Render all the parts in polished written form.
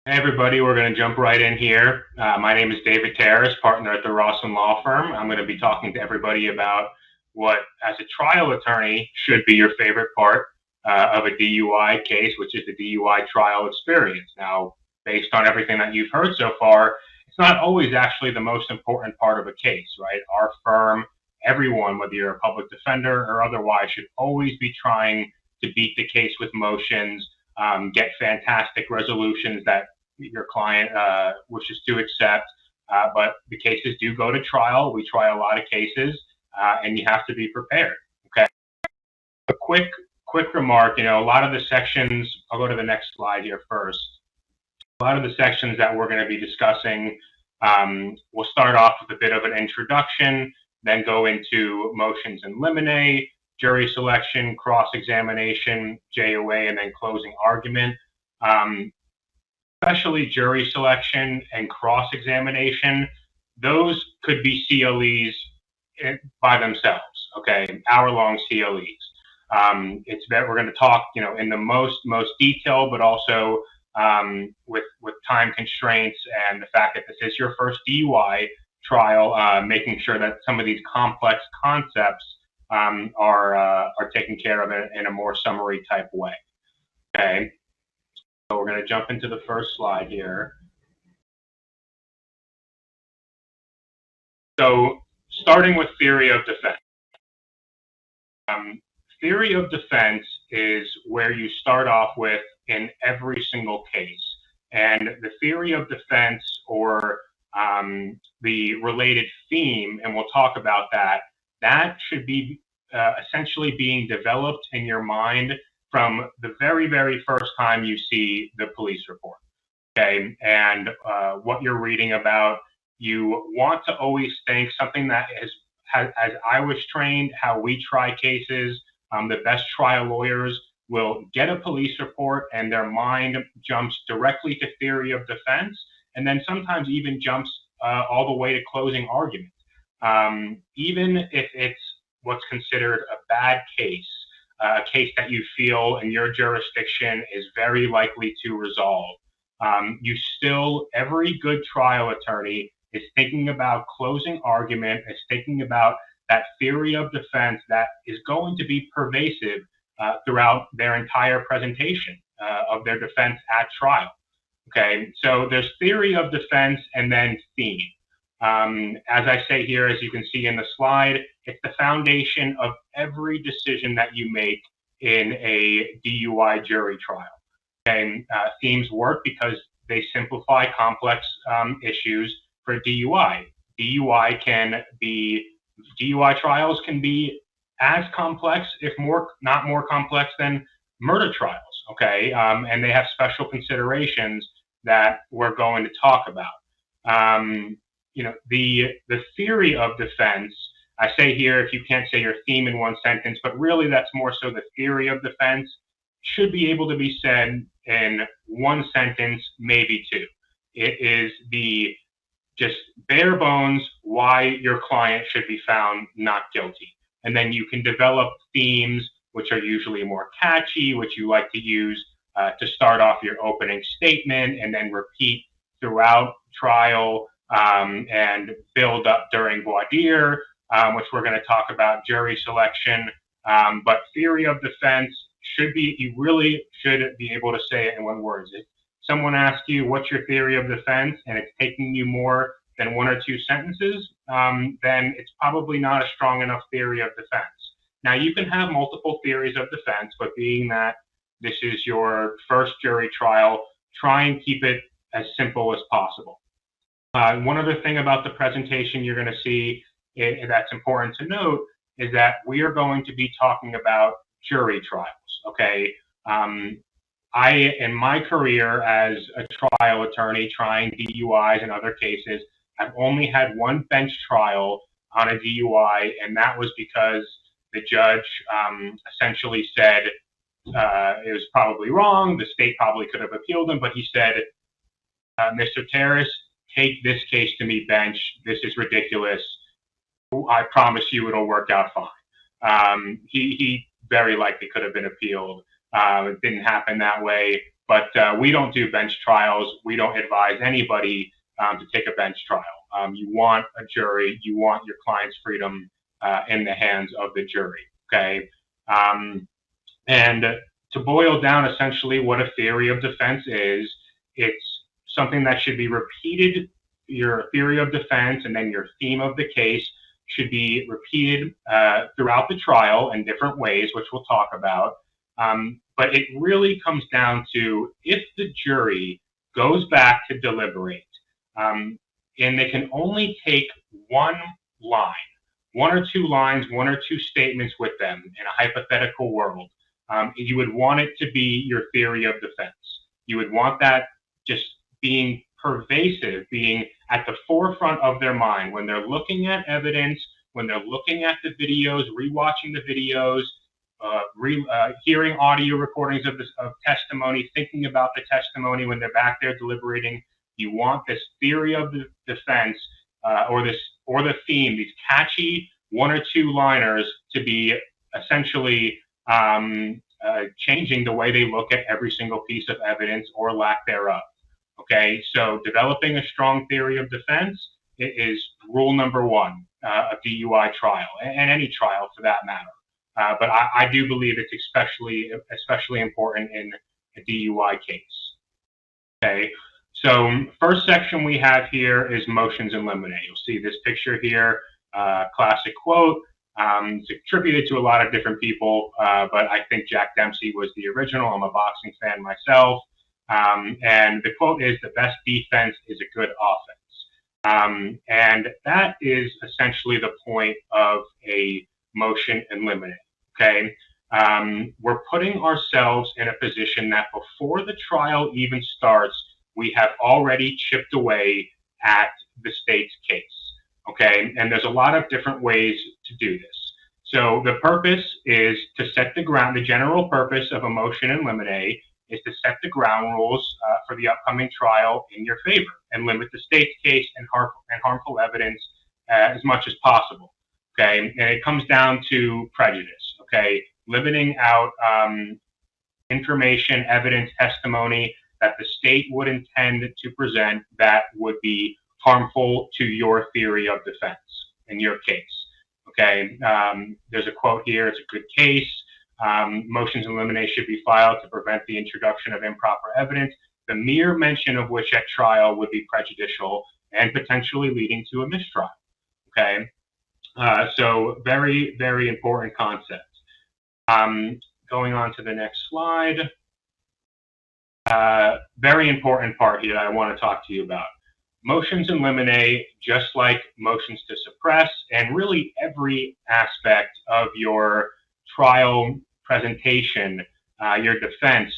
Hey everybody, we're going to jump right in here. My name is David Tarras, partner at the Rossen Law Firm. I'm going to be talking to everybody about what, as a trial attorney, should be your favorite part of a DUI case, which is the DUI Trial Experience. Now, based on everything that you've heard so far, it's not always actually the most important part of a case, right? Our firm, everyone, whether you're a public defender or otherwise, should always be trying to beat the case with motions, get fantastic resolutions that your client wishes to accept. But the cases do go to trial. We try a lot of cases, and you have to be prepared. Okay. A quick remark. A lot of the sections. I'll go to the next slide here first. A lot of the sections that we're going to be discussing, we'll start off with a bit of an introduction, then go into motions in limine, jury selection, cross-examination, JOA, and then closing argument. Especially jury selection and cross-examination, those could be CLEs by themselves, okay, hour-long CLEs. It's that we're going to talk, in the most detail, but also with time constraints and the fact that this is your first DUI trial, making sure that some of these complex concepts are taken care of in a more summary type way. Okay. So we're going to jump into the first slide here. So starting with theory of defense. Theory of defense is where you start off with in every single case. And the theory of defense, or the related theme, and we'll talk about that should be essentially being developed in your mind from the very, very first time you see the police report, okay? And what you're reading about, you want to always think something that is, as I was trained, how we try cases, the best trial lawyers will get a police report and their mind jumps directly to theory of defense, and then sometimes even jumps all the way to closing argument. Even if it's what's considered a bad case, a case that you feel in your jurisdiction is very likely to resolve, every good trial attorney is thinking about closing argument, is thinking about that theory of defense that is going to be pervasive throughout their entire presentation of their defense at trial. Okay, so there's theory of defense and then theme. As I say here, as you can see in the slide, it's the foundation of every decision that you make in a DUI jury trial. Okay, themes work because they simplify complex issues for DUI. DUI trials can be as complex, if not more complex than murder trials. Okay, and they have special considerations that we're going to talk about. The theory of defense, I say here, if you can't say your theme in one sentence, but really that's more so the theory of defense, should be able to be said in one sentence, maybe two. It is the just bare bones why your client should be found not guilty. And then you can develop themes, which are usually more catchy, which you like to use to start off your opening statement and then repeat throughout trial, and build up during voir dire, which we're going to talk about, jury selection. But theory of defense you really should be able to say it in one word. If someone asks you, what's your theory of defense, and it's taking you more than one or two sentences, then it's probably not a strong enough theory of defense. Now, you can have multiple theories of defense, but being that this is your first jury trial, try and keep it as simple as possible. One other thing about the presentation you're going to see that's important to note is that we are going to be talking about jury trials, okay? In my career as a trial attorney trying DUIs and other cases, I've only had one bench trial on a DUI, and that was because the judge essentially said it was probably wrong. The state probably could have appealed him, but he said, Mr. Tarras, take this case to me, bench. This is ridiculous. I promise you it'll work out fine. He very likely could have been appealed. It didn't happen that way. But we don't do bench trials. We don't advise anybody to take a bench trial. You want a jury. You want your client's freedom in the hands of the jury. Okay, and to boil down essentially what a theory of defense is, it's something that should be repeated. Your theory of defense and then your theme of the case should be repeated throughout the trial in different ways, which we'll talk about. But it really comes down to if the jury goes back to deliberate and they can only take one line, one or two lines, one or two statements with them in a hypothetical world, you would want it to be your theory of defense. You would want that just being pervasive, being at the forefront of their mind when they're looking at evidence, when they're looking at the videos, rewatching the videos, hearing audio recordings of testimony, thinking about the testimony when they're back there deliberating. You want this theory of the defense or the theme, these catchy one or two liners, to be essentially changing the way they look at every single piece of evidence or lack thereof. Okay, so developing a strong theory of defense is rule number one of DUI trial, and any trial for that matter. But I do believe it's especially important in a DUI case. Okay, so first section we have here is motions in limine. You'll see this picture here, classic quote. It's attributed to a lot of different people, but I think Jack Dempsey was the original. I'm a boxing fan myself. And the quote is, "The best defense is a good offense." And that is essentially the point of a motion in limine. Okay. We're putting ourselves in a position that before the trial even starts, we have already chipped away at the state's case. Okay. And there's a lot of different ways to do this. So the purpose is to set the ground. The general purpose of a motion in limine is to set the ground rules for the upcoming trial in your favor and limit the state's case and harmful evidence as much as possible. Okay, and it comes down to prejudice. Okay, limiting out information, evidence, testimony that the state would intend to present that would be harmful to your theory of defense in your case. Okay, there's a quote here. It's a good case. Motions in limine should be filed to prevent the introduction of improper evidence, the mere mention of which at trial would be prejudicial and potentially leading to a mistrial. Okay, so very, very important concept. Going on to the next slide. Very important part here that I want to talk to you about. Motions in limine, just like motions to suppress, and really every aspect of your trial presentation, your defense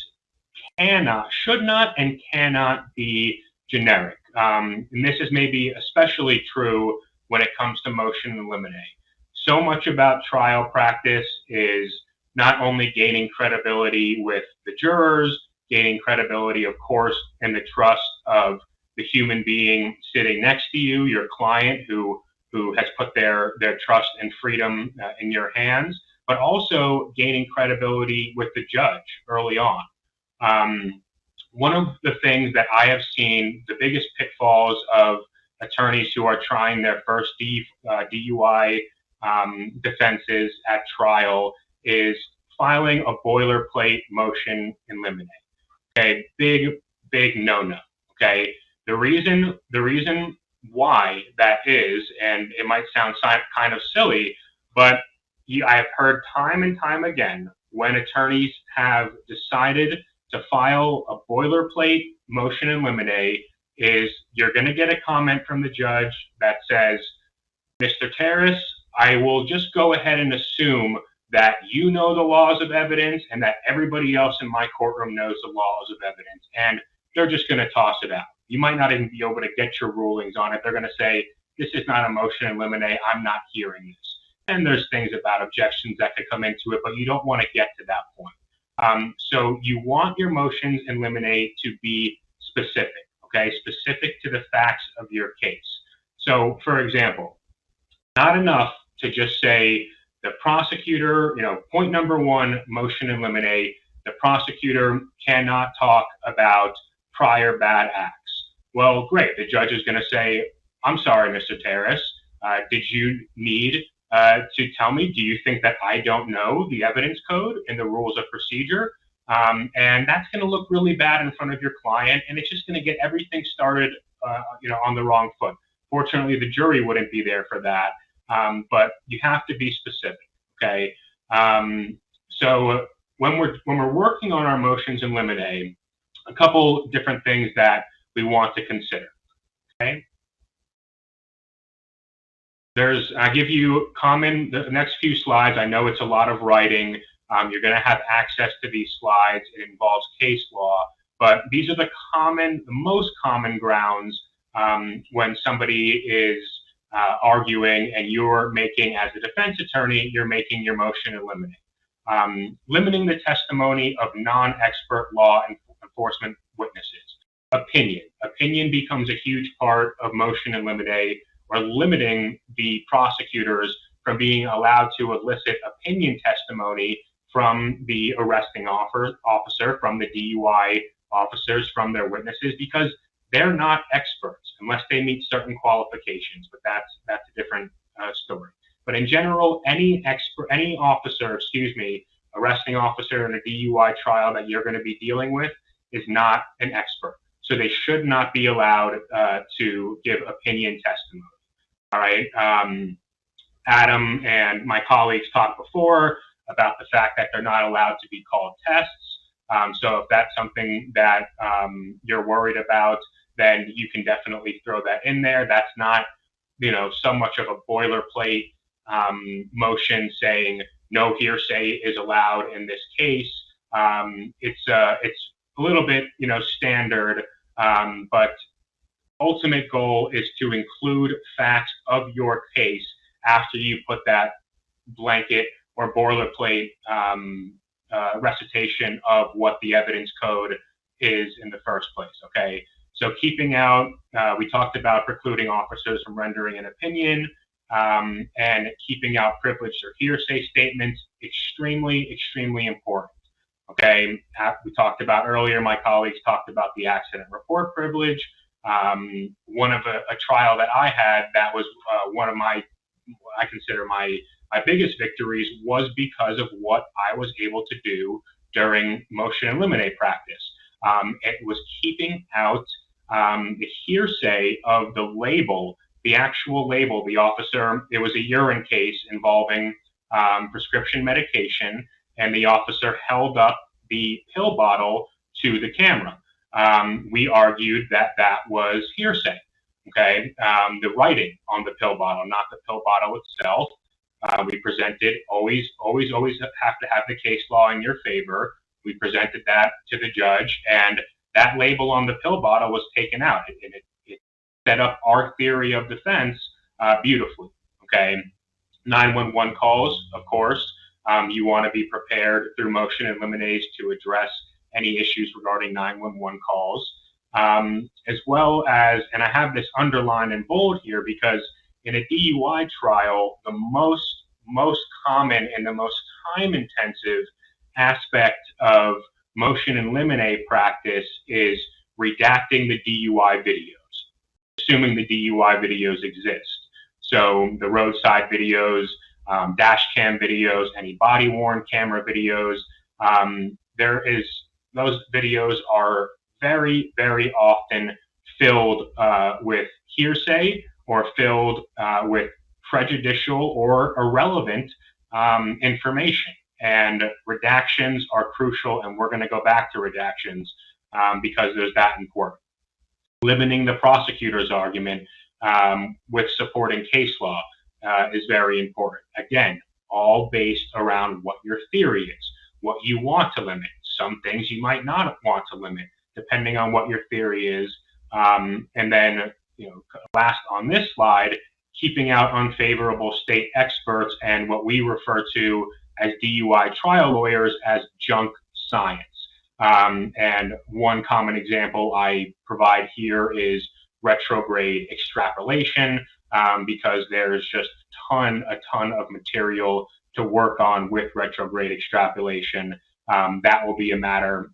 should not and cannot be generic. And this is maybe especially true when it comes to motion in limine. So much about trial practice is not only gaining credibility with the jurors, gaining credibility, of course, and the trust of the human being sitting next to you, your client who has put their trust and freedom in your hands, but also gaining credibility with the judge early on. One of the things that I have seen, the biggest pitfalls of attorneys who are trying their first DUI defenses at trial is filing a boilerplate motion in limine. Okay, big no-no. Okay, the reason why that is, and it might sound kind of silly, but I have heard time and time again when attorneys have decided to file a boilerplate motion in limine is you're going to get a comment from the judge that says, "Mr. Tarras, I will just go ahead and assume that you know the laws of evidence and that everybody else in my courtroom knows the laws of evidence," and they're just going to toss it out. You might not even be able to get your rulings on it. They're going to say, "This is not a motion in limine. I'm not hearing this." And there's things about objections that could come into it, but you don't want to get to that point. So you want your motions in limine to be specific, okay? Specific to the facts of your case. So, for example, not enough to just say the prosecutor, point number one, motion in limine, the prosecutor cannot talk about prior bad acts. Well, great. The judge is going to say, I'm sorry, Mr. Tarras. Did you need to tell me? Do you think that I don't know the evidence code and the rules of procedure? And that's going to look really bad in front of your client, and it's just going to get everything started, on the wrong foot. Fortunately, the jury wouldn't be there for that, but you have to be specific. Okay. So when we're working on our motions in limine, a couple different things that we want to consider. Okay. I give you the next few slides. I know it's a lot of writing. You're going to have access to these slides. It involves case law, but these are the most common grounds when somebody is arguing and you're making, as a defense attorney, you're making your motion in limine. Limiting the testimony of non-expert law enforcement witnesses. Opinion becomes a huge part of motion in limine, or limiting the prosecutors from being allowed to elicit opinion testimony from the arresting officer, from the DUI officers, from their witnesses, because they're not experts unless they meet certain qualifications. But that's a different story. But in general, any officer, arresting officer in a DUI trial that you're going to be dealing with is not an expert. So they should not be allowed to give opinion testimony. All right. Adam and my colleagues talked before about the fact that they're not allowed to be called tests. So if that's something that you're worried about, then you can definitely throw that in there. That's not, so much of a boilerplate motion saying no hearsay is allowed in this case. It's a little bit, standard, but ultimate goal is to include facts of your case after you put that blanket or boilerplate recitation of what the evidence code is in the first place. Okay, so keeping out, we talked about precluding officers from rendering an opinion, and keeping out privileged or hearsay statements, extremely, extremely important. Okay, we talked about earlier, my colleagues talked about the accident report privilege. One of a trial that I had that was one of I consider my biggest victories was because of what I was able to do during motion in limine practice. It was keeping out the hearsay of the label, the actual label. The officer, it was a urine case involving prescription medication, and the officer held up the pill bottle to the camera. We argued that was hearsay. Okay, the writing on the pill bottle, not the pill bottle itself. We presented, always have to have the case law in your favor. We presented that to the judge, and that label on the pill bottle was taken out. It set up our theory of defense beautifully. Okay, 911 calls, of course. You want to be prepared through motion in limine to address any issues regarding 911 calls, as well as, and I have this underlined in bold here because in a DUI trial, the most common and the most time-intensive aspect of motion in limine practice is redacting the DUI videos, assuming the DUI videos exist. So the roadside videos, dash cam videos, any body-worn camera videos, those videos are very, very often filled with hearsay or filled with prejudicial or irrelevant information. And redactions are crucial, and we're going to go back to redactions because they're that important. Limiting the prosecutor's argument with supporting case law is very important. Again, all based around what your theory is, what you want to limit. Some things you might not want to limit, depending on what your theory is. And then, last on this slide, keeping out unfavorable state experts and what we refer to as DUI trial lawyers as junk science. And one common example I provide here is retrograde extrapolation, because there's just a ton of material to work on with retrograde extrapolation. that will be a matter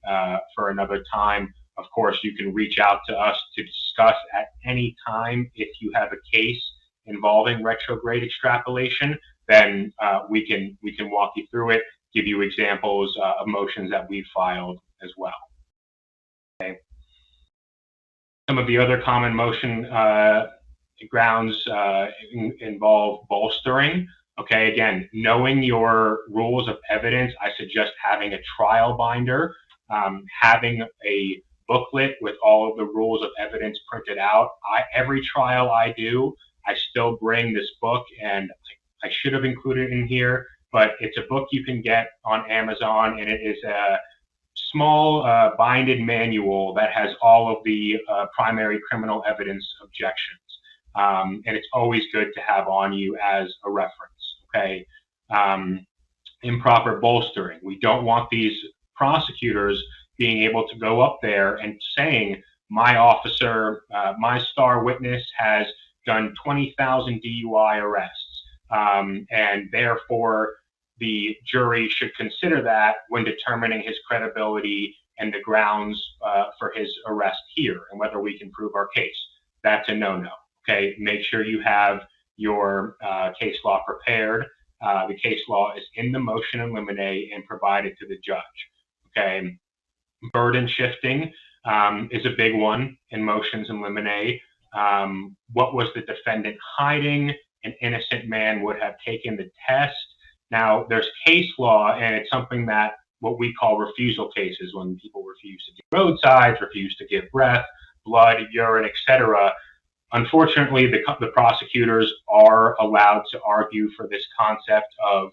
for another time. Of course, you can reach out to us to discuss at any time. If you have a case involving retrograde extrapolation, then we can walk you through it, give you examples of motions that we've filed as well. Okay. Some of the other common motion grounds involve bolstering. Okay, again, knowing your rules of evidence, I suggest having a trial binder, having a booklet with all of the rules of evidence printed out. Every trial I do, I still bring this book, and I should have included it in here, but it's a book you can get on Amazon, and it is a small binded manual that has all of the primary criminal evidence objections. And it's always good to have on you as a reference. Okay. Improper bolstering. We don't want these prosecutors being able to go up there and saying, my officer, my star witness has done 20,000 DUI arrests, and therefore the jury should consider that when determining his credibility and the grounds for his arrest here and whether we can prove our case. That's a no-no. Okay, make sure you have your case law prepared. The case law is in the motion in limine and provided to the judge. Okay, burden shifting is a big one in motions in limine. What was the defendant hiding? An innocent man would have taken the test. Now, there's case law, and it's something that what we call refusal cases, when people refuse to give roadsides, refuse to give breath, blood, urine, etc. Unfortunately, the prosecutors are allowed to argue for this concept of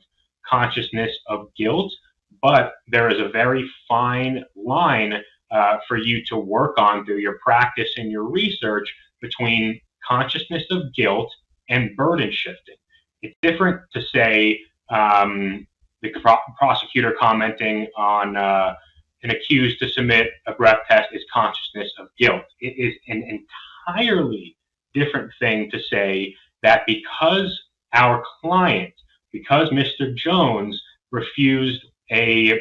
consciousness of guilt, but there is a very fine line for you to work on through your practice and your research between consciousness of guilt and burden shifting. It's different to say the prosecutor commenting on an accused to submit a breath test is consciousness of guilt. It is an entirely different thing to say that because our client, because Mr. Jones refused a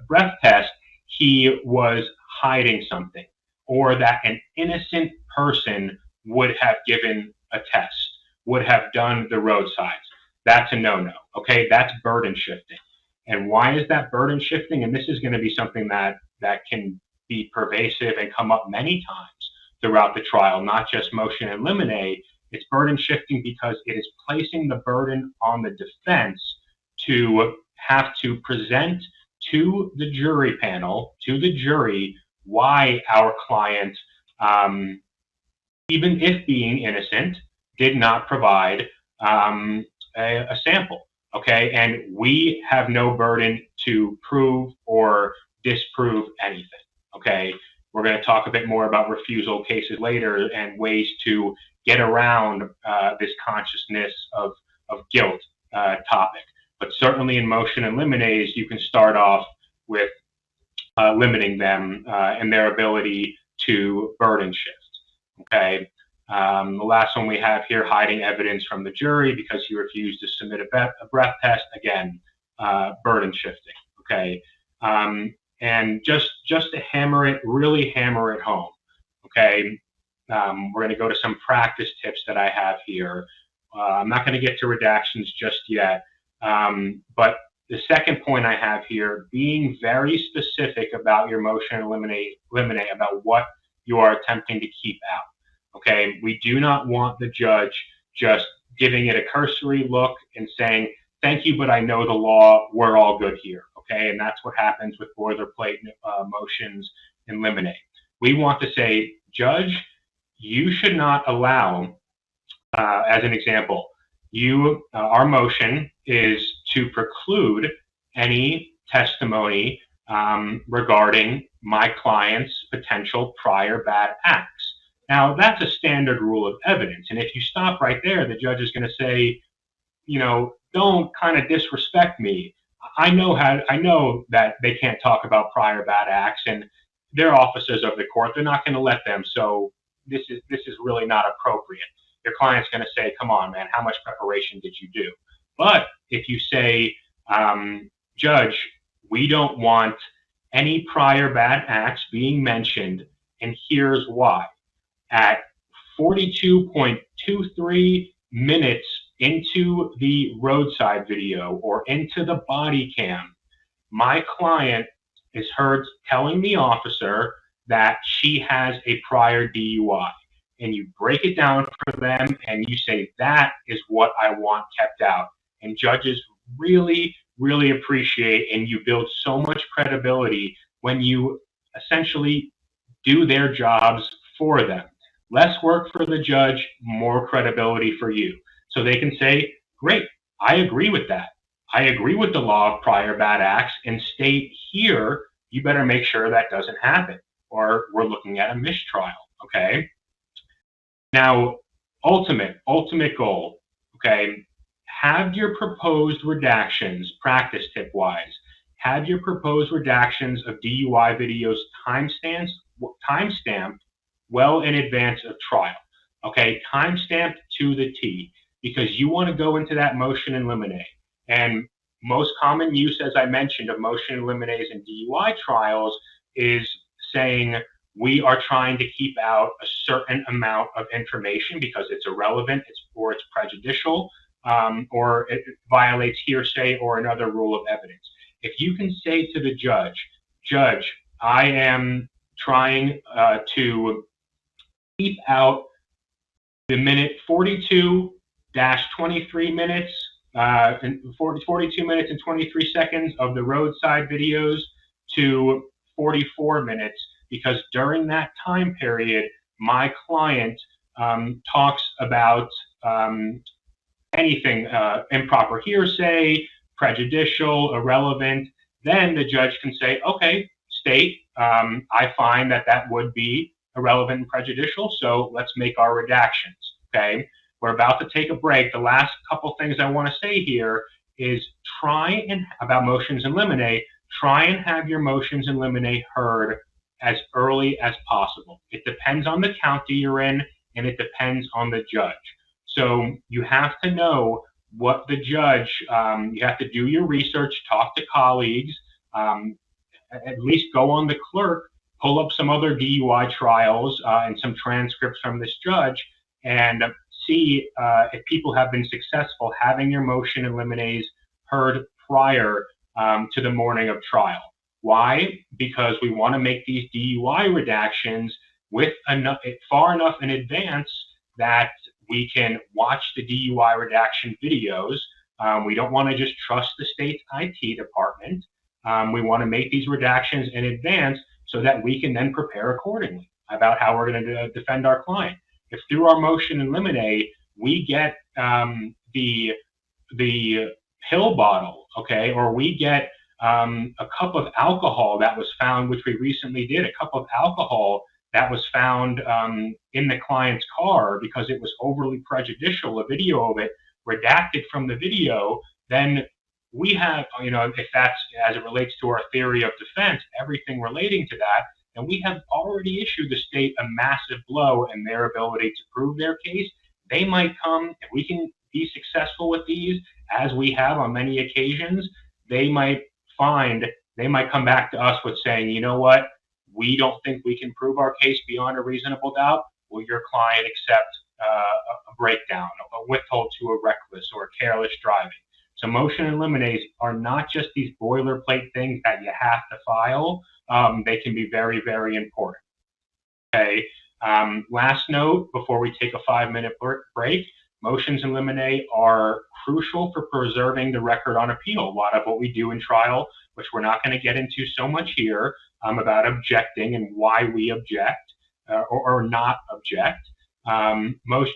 breath test, he was hiding something, or that an innocent person would have given a test, would have done the roadsides. That's a no-no. Okay, that's burden shifting. And why is that burden shifting? And this is going to be something that can be pervasive and come up many times throughout the trial, not just motion in limine. It's burden shifting because it is placing the burden on the defense to have to present to the jury panel, to the jury, why our client, even if being innocent, did not provide a sample. Okay, and we have no burden to prove or disprove anything. Okay, we're going to talk a bit more about refusal cases later and ways to get around this consciousness of guilt topic. But certainly in motion and limines, you can start off with limiting them and their ability to burden shift. Okay. The last one we have here, hiding evidence from the jury because he refused to submit a breath test. Again, burden shifting. Okay, and just to hammer it, really hammer it home. Okay, we're going to go to some practice tips that I have here. I'm not going to get to redactions just yet, but the second point I have here, being very specific about your motion and limine about what you are attempting to keep out. Okay, we do not want the judge just giving it a cursory look and saying, thank you, but I know the law, we're all good here. Okay, and that's what happens with boilerplate motions in limine. We want to say, judge, you should not allow, as an example, our motion is to preclude any testimony regarding my client's potential prior bad acts. Now, that's a standard rule of evidence. And if you stop right there, the judge is going to say, don't kind of disrespect me. I know that they can't talk about prior bad acts, and they're officers of the court. They're not going to let them. So this is really not appropriate. Your client's going to say, come on, man, how much preparation did you do? But if you say, judge, We don't want any prior bad acts being mentioned, and here's why. At 42.23 minutes into the roadside video or into the body cam, my client is heard telling the officer that she has a prior DUI. And you break it down for them and you say, that is what I want kept out. And judges really, really appreciate, and you build so much credibility when you essentially do their jobs for them. Less work for the judge, more credibility for you. So they can say, great, I agree with that. I agree with the law of prior bad acts, and state here, you better make sure that doesn't happen, or we're looking at a mistrial, okay? Now, ultimate goal, okay? Have your proposed redactions, practice tip wise, have your proposed redactions of DUI videos timestamped well in advance of trial, okay? Timestamped to the T, because you want to go into that motion in limine. And most common use, as I mentioned, of motion in limine in DUI trials is saying, we are trying to keep out a certain amount of information because it's irrelevant, or it's prejudicial, or it violates hearsay or another rule of evidence. If you can say to the judge, I am trying to keep out the minute 42-23 minutes, 42 minutes and 23 seconds of the roadside videos to 44 minutes, because during that time period, my client talks about anything improper hearsay, prejudicial, irrelevant. Then the judge can say, okay, state, I find that would be irrelevant and prejudicial, so let's make our redactions, okay? We're about to take a break. The last couple things I want to say here is about motions in limine, try and have your motions in limine heard as early as possible. It depends on the county you're in, and it depends on the judge. So you have to know what the judge, you have to do your research, talk to colleagues, at least go on the clerk, pull up some other DUI trials and some transcripts from this judge, and see if people have been successful having your motion in limine heard prior to the morning of trial. Why? Because we want to make these DUI redactions far enough in advance that we can watch the DUI redaction videos. We don't want to just trust the state's IT department. We want to make these redactions in advance so that we can then prepare accordingly about how we're going to defend our client. If through our motion in limine, we get the pill bottle, okay, or we get a cup of alcohol that was found, which we recently did, a cup of alcohol that was found in the client's car because it was overly prejudicial, a video of it redacted from the video, then we have, if that's as it relates to our theory of defense, everything relating to that, then we have already issued the state a massive blow in their ability to prove their case. They might come, if we can be successful with these, as we have on many occasions, they might come back to us with saying, you know what, we don't think we can prove our case beyond a reasonable doubt. Will your client accept a breakdown, a withhold to a reckless or a careless driving? So motion in limines are not just these boilerplate things that you have to file. They can be very, very important. Okay. Last note before we take a 5-minute break, motions in limine are crucial for preserving the record on appeal. A lot of what we do in trial, which we're not going to get into so much here, about objecting and why we object or not object.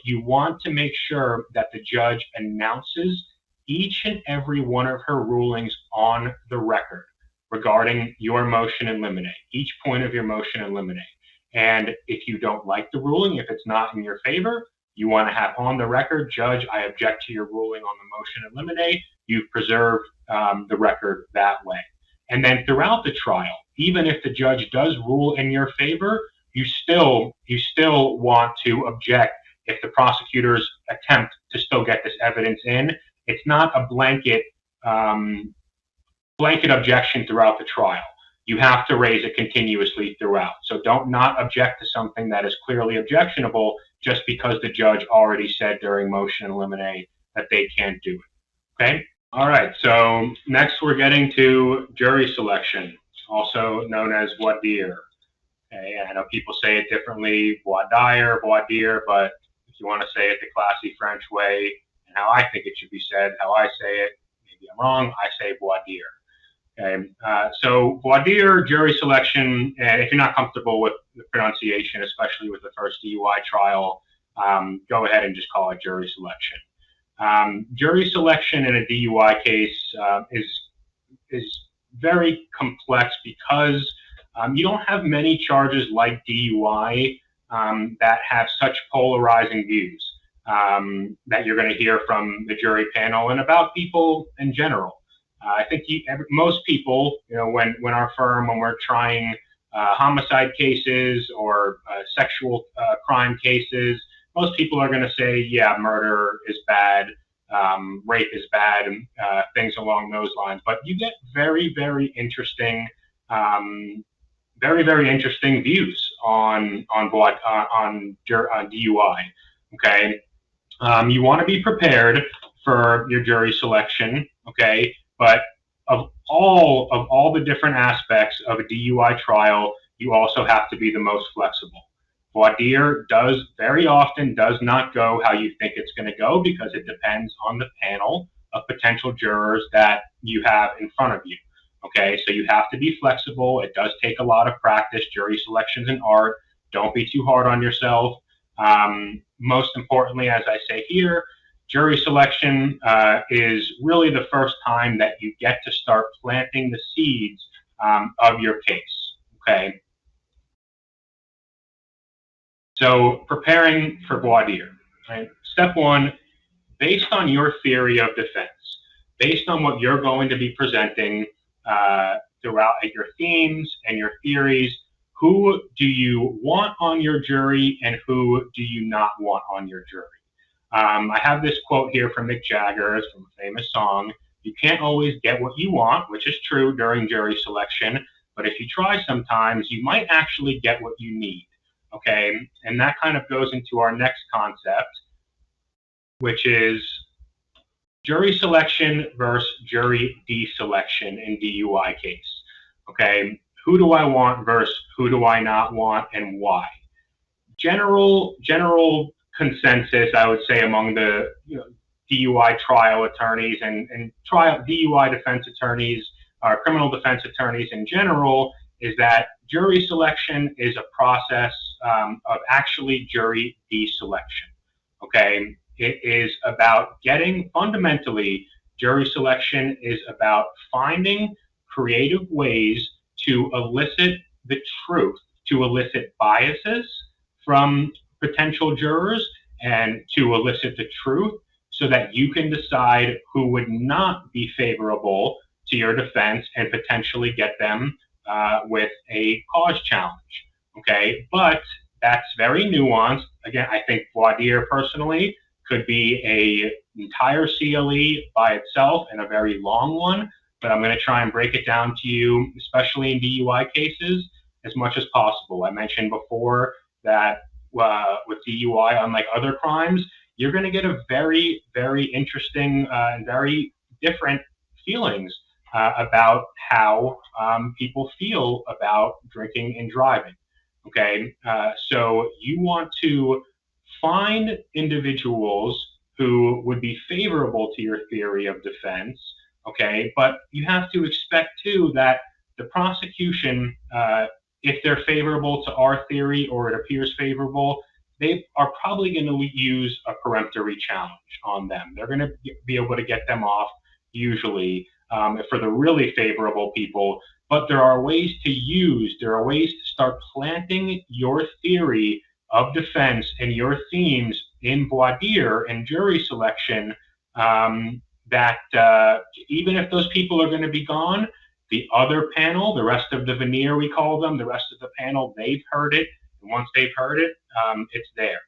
You want to make sure that the judge announces each and every one of her rulings on the record regarding your motion in limine, each point of your motion in limine. And if you don't like the ruling, if it's not in your favor, you want to have on the record, Judge, I object to your ruling on the motion in limine. You've preserved the record that way. And then throughout the trial, even if the judge does rule in your favor, you still want to object if the prosecutors attempt to still get this evidence in. It's not a blanket blanket objection throughout the trial. You have to raise it continuously throughout. So don't not object to something that is clearly objectionable just because the judge already said during motion in limine that they can't do it. Okay? All right, so next we're getting to jury selection, also known as voir dire. Okay, I know people say it differently, voir dire, but if you want to say it the classy French way and how I think it should be said, how I say it, maybe I'm wrong, I say voir dire. Okay, so voir dire, jury selection, and if you're not comfortable with the pronunciation, especially with the first DUI trial, go ahead and just call it jury selection. Jury selection in a DUI case is very complex because you don't have many charges like DUI that have such polarizing views that you're going to hear from the jury panel and about people in general. I think most people, when our firm, when we're trying homicide cases or sexual crime cases, most people are going to say, yeah, murder is bad, rape is bad, and things along those lines. But you get very, very interesting views on DUI. Okay, you want to be prepared for your jury selection. Okay, but of all the different aspects of a DUI trial, you also have to be the most flexible. Voir dire very often does not go how you think it's going to go because it depends on the panel of potential jurors that you have in front of you. Okay, so you have to be flexible. It does take a lot of practice. Jury selection's an art. Don't be too hard on yourself. Most importantly, as I say here, jury selection is really the first time that you get to start planting the seeds of your case. Okay. So preparing for voir dire. Right? Step one, based on your theory of defense, based on what you're going to be presenting throughout your themes and your theories, who do you want on your jury and who do you not want on your jury? I have this quote here from Mick Jagger from a famous song. You can't always get what you want, which is true during jury selection, but if you try sometimes, you might actually get what you need. Okay, and that kind of goes into our next concept, which is jury selection versus jury deselection in DUI case. Okay, who do I want versus who do I not want and why? General consensus, I would say, among the DUI trial attorneys and trial DUI defense attorneys, or criminal defense attorneys in general, is that jury selection is a process of actually jury deselection. Okay, it is about fundamentally, jury selection is about finding creative ways to elicit the truth, to elicit biases from potential jurors and to elicit the truth so that you can decide who would not be favorable to your defense and potentially get them with a cause challenge. Okay, but that's very nuanced. Again, I think voir dire personally could be an entire CLE by itself and a very long one, but I'm going to try and break it down to you, especially in DUI cases, as much as possible. I mentioned before that with DUI, unlike other crimes, you're going to get a very, very interesting and very different feelings about how people feel about drinking and driving. Okay, so you want to find individuals who would be favorable to your theory of defense. Okay, but you have to expect too that the prosecution, if they're favorable to our theory or it appears favorable, they are probably going to use a peremptory challenge on them. They're going to be able to get them off usually for the really favorable people. But there are ways to start planting your theory of defense and your themes in voir dire and jury selection that even if those people are going to be gone, the other panel, the rest of the veneer, we call them, the rest of the panel, they've heard it. And once they've heard it, it's there.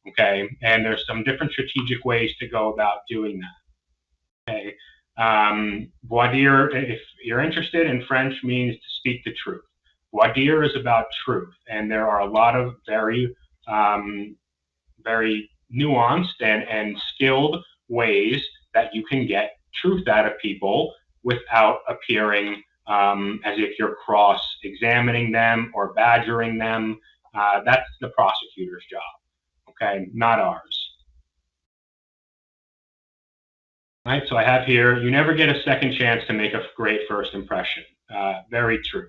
Okay. And there's some different strategic ways to go about doing that. Okay. Voir dire, if you're interested in French, means to speak the truth. Voir dire is about truth, and there are a lot of very nuanced and skilled ways that you can get truth out of people without appearing as if you're cross-examining them or badgering them. That's the prosecutor's job, okay, not ours. All right, so I have here, you never get a second chance to make a great first impression. Very true.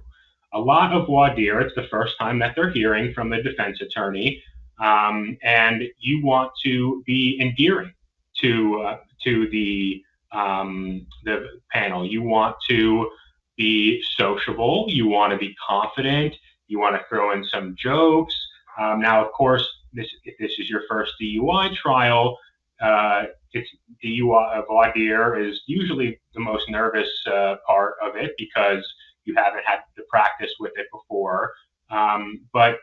A lot of voir dire, it's the first time that they're hearing from the defense attorney, and you want to be endearing to the panel. You want to be sociable. You want to be confident. You want to throw in some jokes. Now, of course, if this is your first DUI trial, it's DUI voir dire is usually the most nervous part of it because you haven't had the practice with it before. But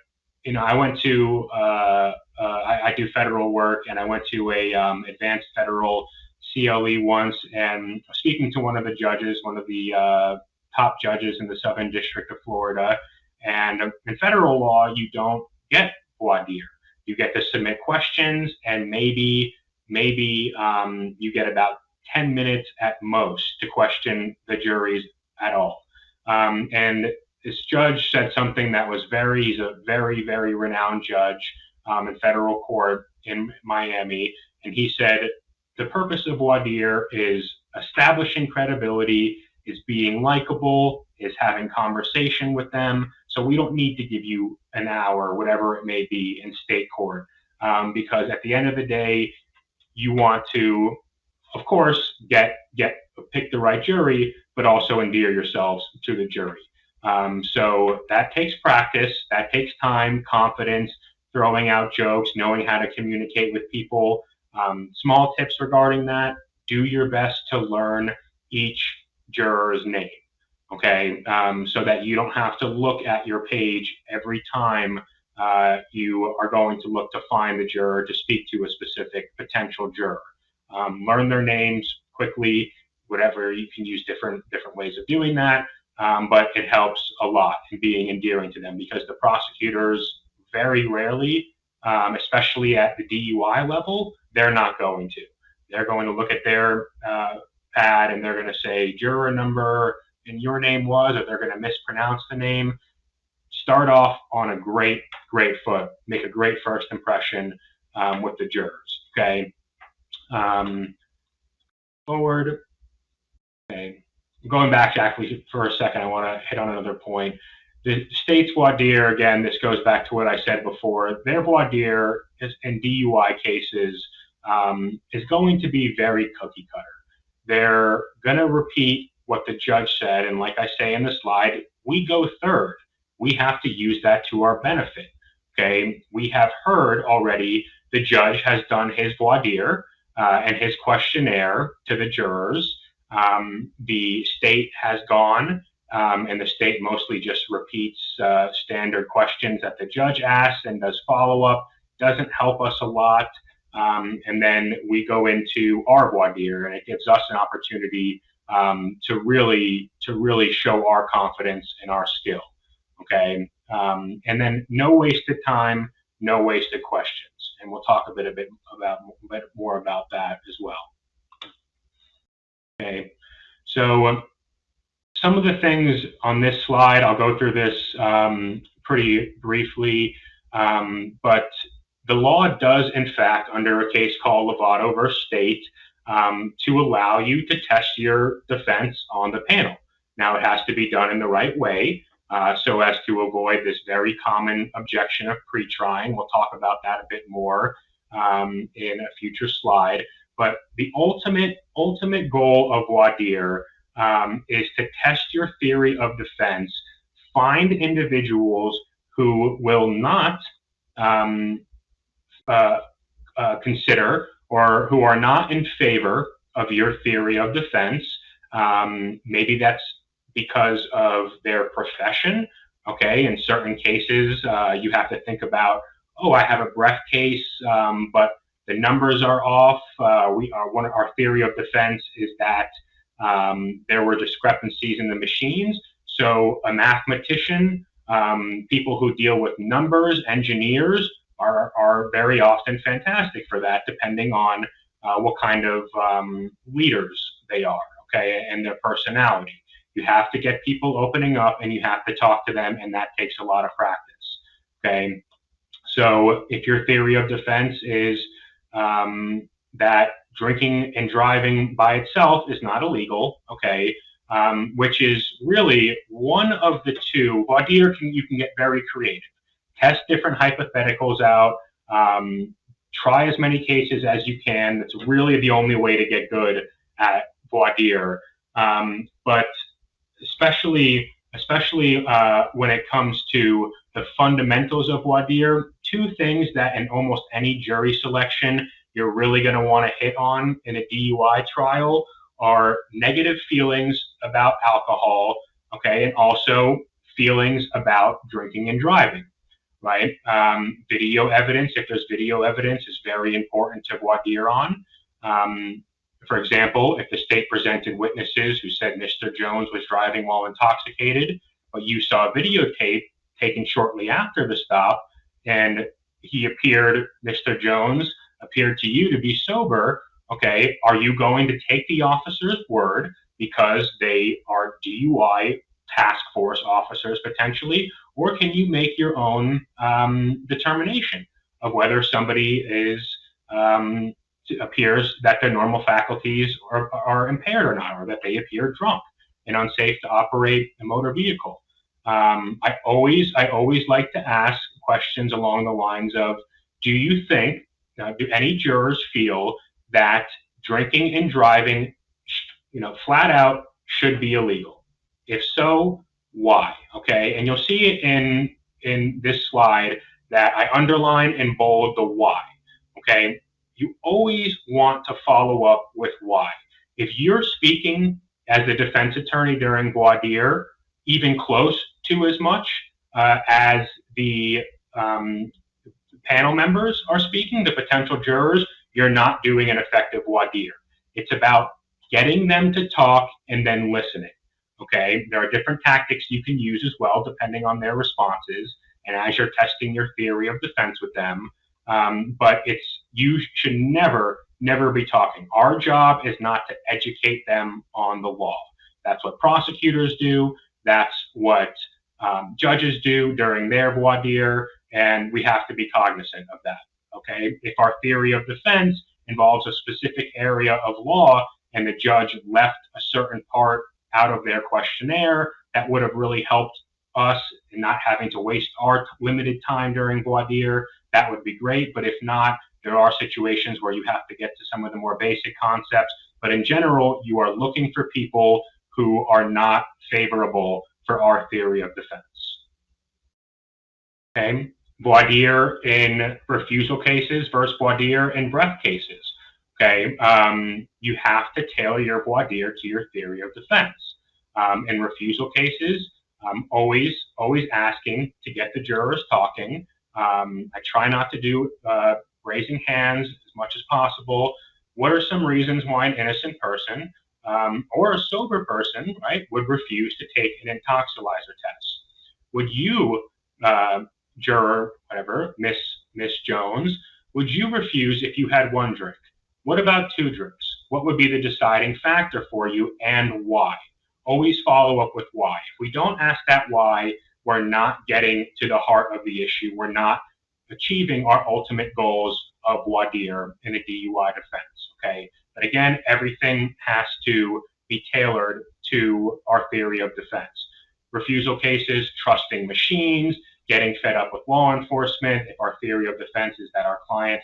I went to I do federal work, and I went to a advanced federal CLE once, and speaking to one of the judges, one of the top judges in the Southern District of Florida. And in federal law, you don't get voir dire. You get to submit questions, and maybe you get about 10 minutes at most to question the juries at all. And this judge said something that was he's a very, very renowned judge in federal court in Miami. And he said, the purpose of voir dire is establishing credibility, is being likable, is having conversation with them. So we don't need to give you an hour, whatever it may be, in state court, because at the end of the day, you want to, of course, pick the right jury, but also endear yourselves to the jury. So that takes practice, that takes time, confidence, throwing out jokes, knowing how to communicate with people. Small tips regarding that: do your best to learn each juror's name, okay, so that you don't have to look at your page every time you are going to look to find the juror to speak to a specific potential juror. Learn their names quickly, whatever. You can use different ways of doing that, but it helps a lot in being endearing to them, because the prosecutors very rarely, especially at the DUI level, they're not going to. They're going to look at their pad, and they're going to say juror number and your name was, or they're going to mispronounce the name. Start off on a great foot. Make a great first impression with the jurors. Okay. Forward. Okay. Going back actually for a second, I want to hit on another point. The state's voir dire, again, this goes back to what I said before. Their voir dire in DUI cases is going to be very cookie cutter. They're going to repeat what the judge said, and like I say in the slide, we go third. We have to use that to our benefit. Okay, we have heard already the judge has done his voir dire and his questionnaire to the jurors. The state has gone, and the state mostly just repeats standard questions that the judge asks and does follow-up. Doesn't help us a lot. And then we go into our voir dire, and it gives us an opportunity to really show our confidence in our skill. Okay, and then no wasted time, no wasted questions, and we'll talk a bit more about that as well. Okay, so some of the things on this slide, I'll go through this pretty briefly, but the law does, in fact, under a case called Lovato versus State, to allow you to test your defense on the panel. Now, it has to be done in the right way, so as to avoid this very common objection of pre-trying. We'll talk about that a bit more in a future slide. But the ultimate goal of voir dire is to test your theory of defense, find individuals who will not consider or who are not in favor of your theory of defense. Maybe that's because of their profession. Okay, in certain cases, you have to think about, oh, I have a breath case, but the numbers are off. Our theory of defense is that There were discrepancies in the machines. So a mathematician, people who deal with numbers, engineers are very often fantastic for that, depending on what kind of leaders they are, okay, and their personality. You have to get people opening up, and you have to talk to them, and that takes a lot of practice, okay? So if your theory of defense is that drinking and driving by itself is not illegal, okay, which is really one of the two. Voir dire, you can get very creative. Test different hypotheticals out. Try as many cases as you can. That's really the only way to get good at voir dire. But especially when it comes to the fundamentals of voir dire, two things that in almost any jury selection you're really going to want to hit on in a DUI trial are negative feelings about alcohol, okay, and also feelings about drinking and driving, right? Video evidence, if there's video evidence, is very important to voir dire on. For example, if the state presented witnesses who said Mr. Jones was driving while intoxicated, but you saw videotape taken shortly after the stop, and Mr. Jones appeared to you to be sober, okay, are you going to take the officer's word because they are DUI task force officers potentially, or can you make your own determination of whether somebody appears that their normal faculties are impaired or not, or that they appear drunk and unsafe to operate a motor vehicle? I always like to ask questions along the lines of, do you think, do any jurors feel that drinking and driving, flat out should be illegal? If so, why? Okay, and you'll see it in this slide that I underline and bold the why. Okay, you always want to follow up with why. If you're speaking as the defense attorney during voir dire, even close to as much as the panel members are speaking, the potential jurors, you're not doing an effective voir dire. It's about getting them to talk and then listening. Okay, there are different tactics you can use as well, depending on their responses, and as you're testing your theory of defense with them. But you should never be talking. Our job is not to educate them on the law. That's what prosecutors do. That's what judges do during their voir dire, and we have to be cognizant of that. Okay, if our theory of defense involves a specific area of law and the judge left a certain part out of their questionnaire, that would have really helped us in not having to waste our limited time during voir dire. That would be great, but if not, there are situations where you have to get to some of the more basic concepts. But in general, you are looking for people who are not favorable for our theory of defense. Okay, voir dire in refusal cases versus voir dire in breath cases. Okay, you have to tailor your voir dire to your theory of defense. In refusal cases, always asking to get the jurors talking. I try not to do raising hands as much as possible. What are some reasons why an innocent person or a sober person, right, would refuse to take an intoxilizer test? Would you, juror, whatever, Miss Jones, would you refuse if you had one drink? What about two drinks? What would be the deciding factor for you, and why? Always follow up with why. If we don't ask that why, we're not getting to the heart of the issue. We're not achieving our ultimate goals of voir dire in a DUI defense, okay? But again, everything has to be tailored to our theory of defense. Refusal cases, trusting machines, getting fed up with law enforcement. If our theory of defense is that our client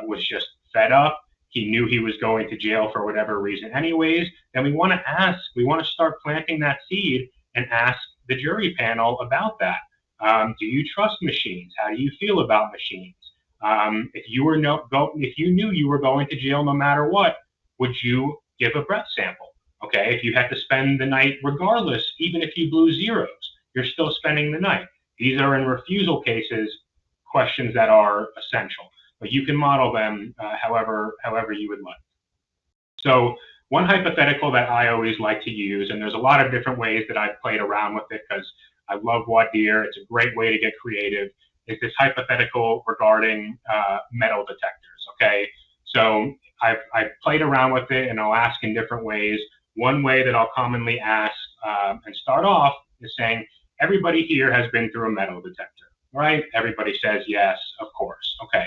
was just fed up, he knew he was going to jail for whatever reason anyways, then we want to start planting that seed and ask the jury panel about that. Do you trust machines? How do you feel about machines? If you knew you were going to jail no matter what, would you give a breath sample? Okay, if you had to spend the night regardless, even if you blew zeros, you're still spending the night. These are in refusal cases questions that are essential, but you can model them however you would like. So One hypothetical that I always like to use, and there's a lot of different ways that I've played around with it because I love voir dire. It's a great way to get creative. Is this hypothetical regarding metal detectors? Okay, so I've played around with it, and I'll ask in different ways. One way that I'll commonly ask and start off is saying, everybody here has been through a metal detector, right? Everybody says yes, of course. Okay.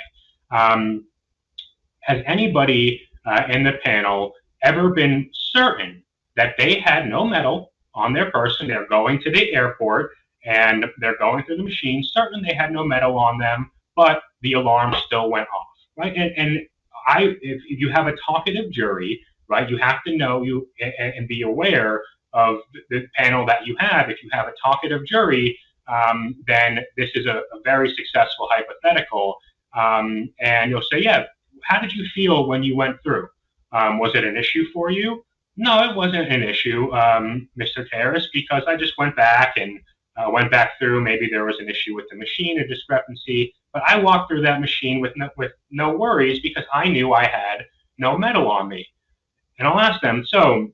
Has anybody in the panel ever been certain that they had no metal on their person? They're going to the airport and they're going through the machine, certain they had no metal on them, but the alarm still went off, right? If you have a talkative jury, right, you have to know and be aware of the panel that you have. If you have a talkative jury, then this is a very successful hypothetical. And you'll say, yeah, how did you feel when you went through? Was it an issue for you? No, it wasn't an issue, Mr. Tarras, because I just went back through. Maybe there was an issue with the machine, a discrepancy, but I walked through that machine with no worries because I knew I had no metal on me. And I'll ask them, so,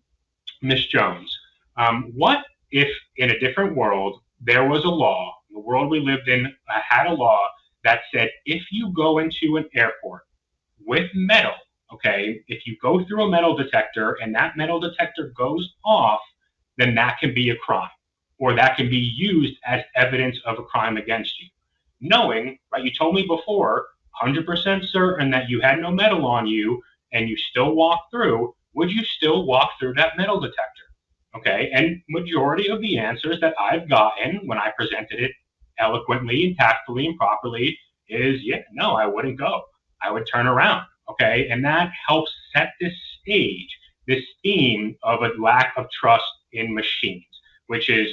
Miss Jones, what if in a different world there was a law, the world we lived in had a law that said if you go into an airport with metal, okay, if you go through a metal detector and that metal detector goes off, then that can be a crime, or that can be used as evidence of a crime against you. Knowing, right, you told me before, 100% certain that you had no metal on you and you still walked through, would you still walk through that metal detector? Okay, and majority of the answers that I've gotten when I presented it eloquently and tactfully and properly is, yeah, no, I wouldn't go. I would turn around. Okay, and that helps set this stage, this theme of a lack of trust in machines, which is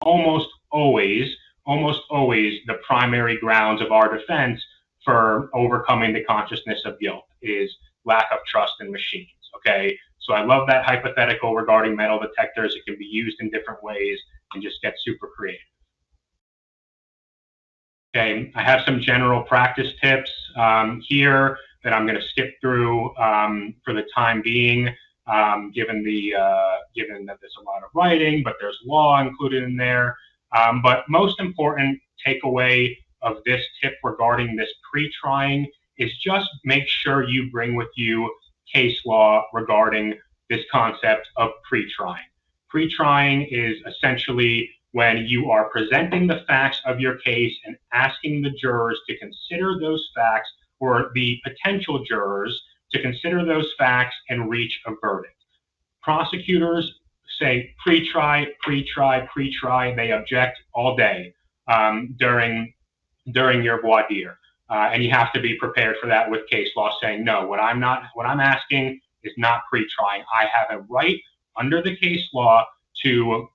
almost always the primary grounds of our defense for overcoming the consciousness of guilt is lack of trust in machines. Okay, so I love that hypothetical regarding metal detectors. It can be used in different ways and just get super creative. Okay, I have some general practice tips here that I'm going to skip through for the time being, given that there's a lot of writing, but there's law included in there. But most important takeaway of this tip regarding this pre-trying is just make sure you bring with you case law regarding this concept of pre-trying. Pre-trying is essentially when you are presenting the facts of your case and asking the jurors to consider those facts, or the potential jurors to consider those facts and reach a verdict. Prosecutors say pre-try, pre-try, pre-try. They object all day during your voir dire. And you have to be prepared for that with case law saying, no, what I'm asking is not pre-trying. I have a right under the case law to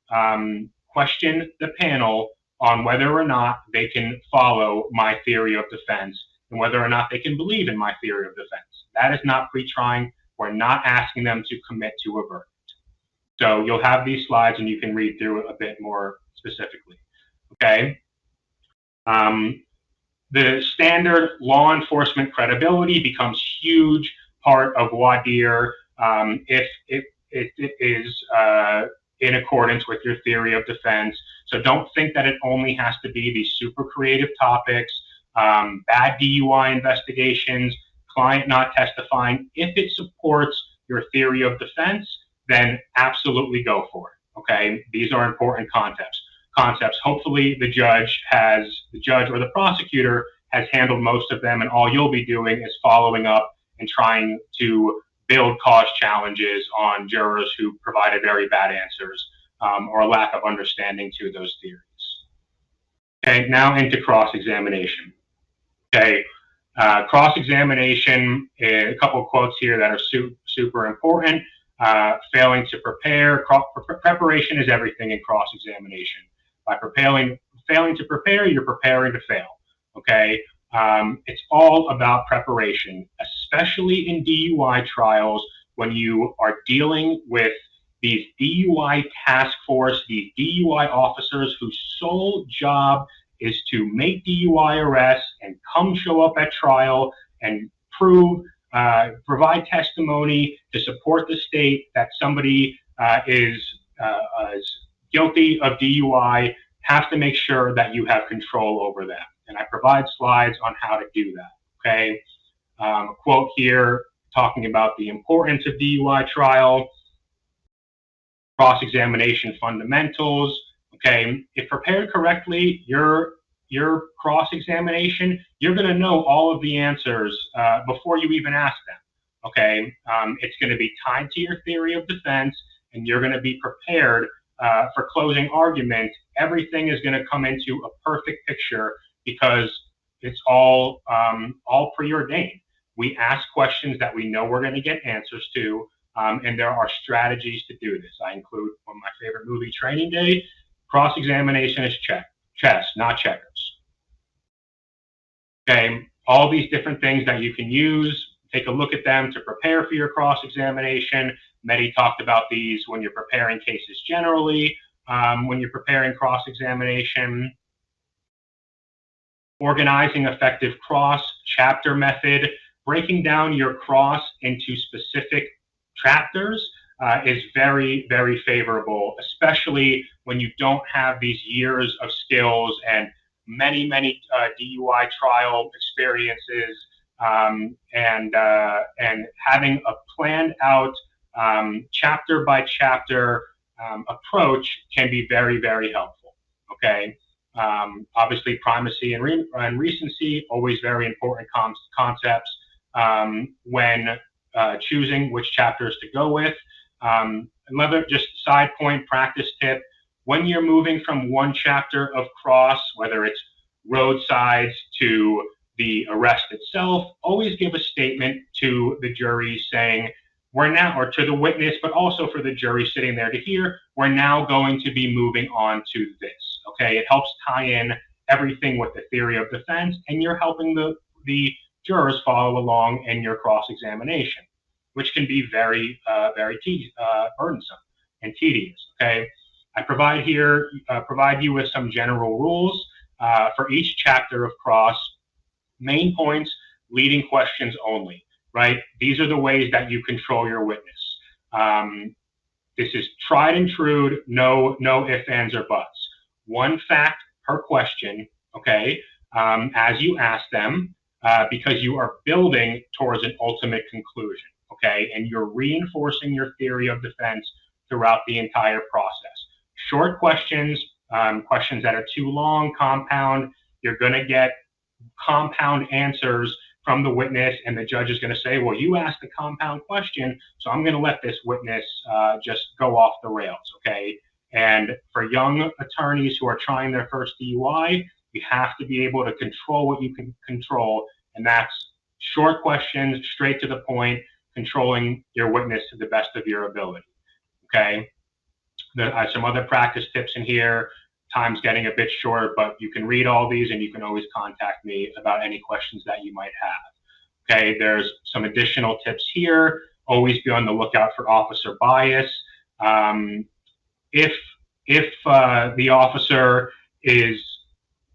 question the panel on whether or not they can follow my theory of defense and whether or not they can believe in my theory of defense. That is not pre-trying. We're not asking them to commit to a verdict. So you'll have these slides and you can read through it a bit more specifically. Okay. The standard law enforcement credibility becomes huge part of voir dire if it is in accordance with your theory of defense. So don't think that it only has to be these super creative topics, bad DUI investigations, client not testifying. If it supports your theory of defense, then absolutely go for it. Okay, these are important concepts. Hopefully the judge or the prosecutor has handled most of them, and all you'll be doing is following up and trying to build cause challenges on jurors who provided very bad answers or a lack of understanding to those theories. Okay, now into cross-examination. Okay, cross-examination, a couple of quotes here that are super important. Failing to prepare. Preparation is everything in cross-examination. By failing to prepare, you're preparing to fail. Okay, it's all about preparation, especially in DUI trials when you are dealing with these DUI task force, these DUI officers whose sole job is to make DUI arrests and come show up at trial and prove provide testimony to support the state that somebody is guilty of DUI, have to make sure that you have control over them. And I provide slides on how to do that, okay? A quote here talking about the importance of DUI trial, cross-examination fundamentals, okay? If prepared correctly, your cross-examination, you're going to know all of the answers before you even ask them, okay? It's going to be tied to your theory of defense, and you're going to be prepared for closing argument. Everything is going to come into a perfect picture because it's all preordained. We ask questions that we know we're going to get answers to, and there are strategies to do this. I include on my favorite movie, Training Day, cross-examination is chess, not checkers. Okay, all these different things that you can use, take a look at them to prepare for your cross-examination. Mehdi talked about these when you're preparing cases generally, when you're preparing cross-examination. Organizing effective cross, chapter method, breaking down your cross into specific chapters is very, very favorable, especially when you don't have these years of skills and many DUI trial experiences, and having a planned out chapter by chapter approach can be very, very helpful. Okay. Obviously, primacy and recency, always very important concepts when choosing which chapters to go with. Another just side point, practice tip, when you're moving from one chapter of cross, whether it's roadsides to the arrest itself, always give a statement to the jury saying, we're now, or to the witness, but also for the jury sitting there to hear, we're now going to be moving on to this. Okay, it helps tie in everything with the theory of defense, and you're helping the jurors follow along in your cross-examination, which can be very, burdensome and tedious. Okay, I provide you with some general rules for each chapter of cross. Main points, leading questions only. Right? These are the ways that you control your witness. This is tried and true, no ifs, ands, or buts. One fact per question, okay, as you ask them, because you are building towards an ultimate conclusion, okay, and you're reinforcing your theory of defense throughout the entire process. Short questions, questions that are too long, compound, you're going to get compound answers from the witness, and the judge is going to say, well, you asked a compound question, so I'm going to let this witness just go off the rails, okay? And for young attorneys who are trying their first DUI, you have to be able to control what you can control, and that's short questions, straight to the point, controlling your witness to the best of your ability, okay? There are some other practice tips in here. Time's getting a bit short, but you can read all these and you can always contact me about any questions that you might have. Okay, there's some additional tips here. Always be on the lookout for officer bias. If the officer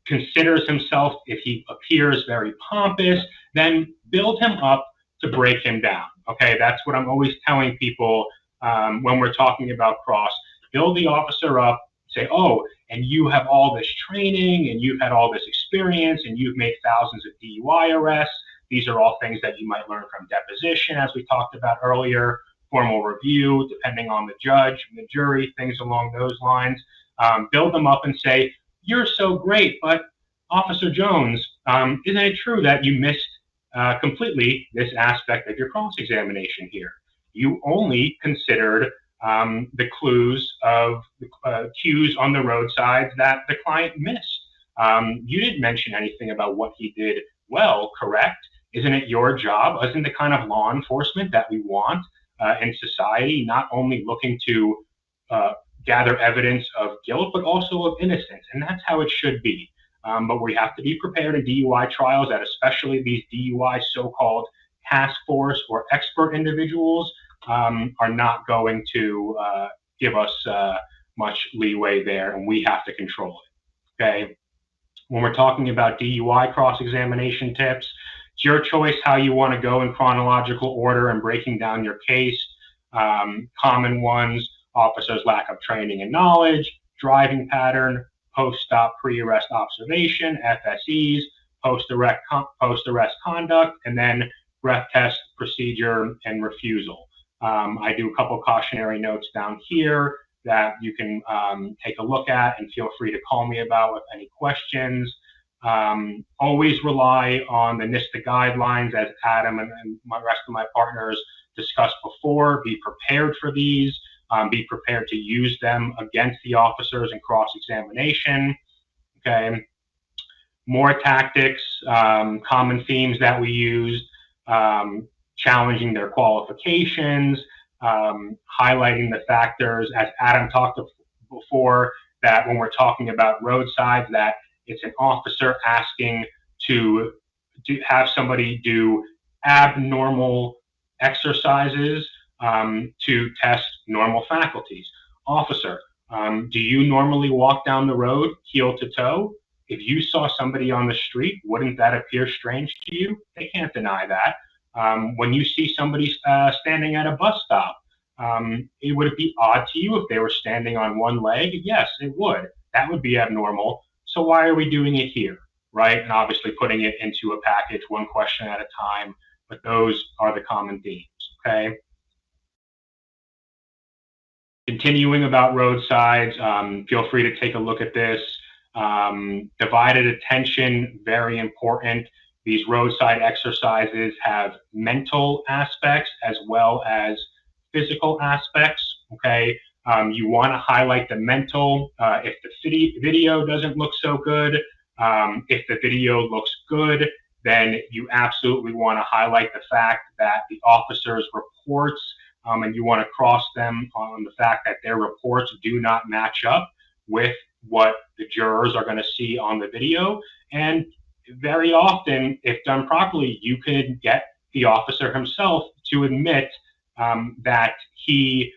considers himself, if he appears very pompous, then build him up to break him down. Okay, that's what I'm always telling people when we're talking about cross. Build the officer up, say, oh, and you have all this training and you've had all this experience and you've made thousands of DUI arrests. These are all things that you might learn from deposition, as we talked about earlier, formal review, depending on the judge and the jury, things along those lines. Build them up and say, you're so great, but Officer Jones, isn't it true that you missed completely this aspect of your cross-examination here? You only considered the clues of the cues on the roadside that the client missed. You didn't mention anything about what he did well, correct? Isn't it your job? Isn't the kind of law enforcement that we want in society not only looking to gather evidence of guilt, but also of innocence? And that's how it should be. But we have to be prepared in DUI trials that especially these DUI so-called task force or expert individuals are not going to give us much leeway there, and we have to control it, okay? When we're talking about DUI cross-examination tips, It's your choice how you want to go in chronological order and breaking down your case. Common ones: officer's lack of training and knowledge, driving pattern, post-stop pre-arrest observation, FSEs, post-arrest conduct, and then breath test, procedure, and refusal. I do a couple cautionary notes down here that you can take a look at, and feel free to call me about with any questions. Always rely on the NISTA guidelines, as Adam and the rest of my partners discussed before. Be prepared for these. Be prepared to use them against the officers in cross-examination. Okay. More tactics, common themes that we use: challenging their qualifications, highlighting the factors, as Adam talked before, that when we're talking about roadsides, that it's an officer asking to have somebody do abnormal exercises to test normal faculties. Officer, do you normally walk down the road heel to toe? If you saw somebody on the street, wouldn't that appear strange to you? They can't deny that. When you see somebody standing at a bus stop, would it be odd to you if they were standing on one leg? Yes, it would. That would be abnormal. So why are we doing it here, right? And obviously putting it into a package, one question at a time, but those are the common themes, okay? Continuing about roadsides, feel free to take a look at this. Divided attention, very important. These roadside exercises have mental aspects as well as physical aspects, okay? You want to highlight the mental. If the video doesn't look so good, if the video looks good, then you absolutely want to highlight the fact that the officer's reports, and you want to cross them on the fact that their reports do not match up with what the jurors are going to see on the video. And very often, if done properly, you could get the officer himself to admit that he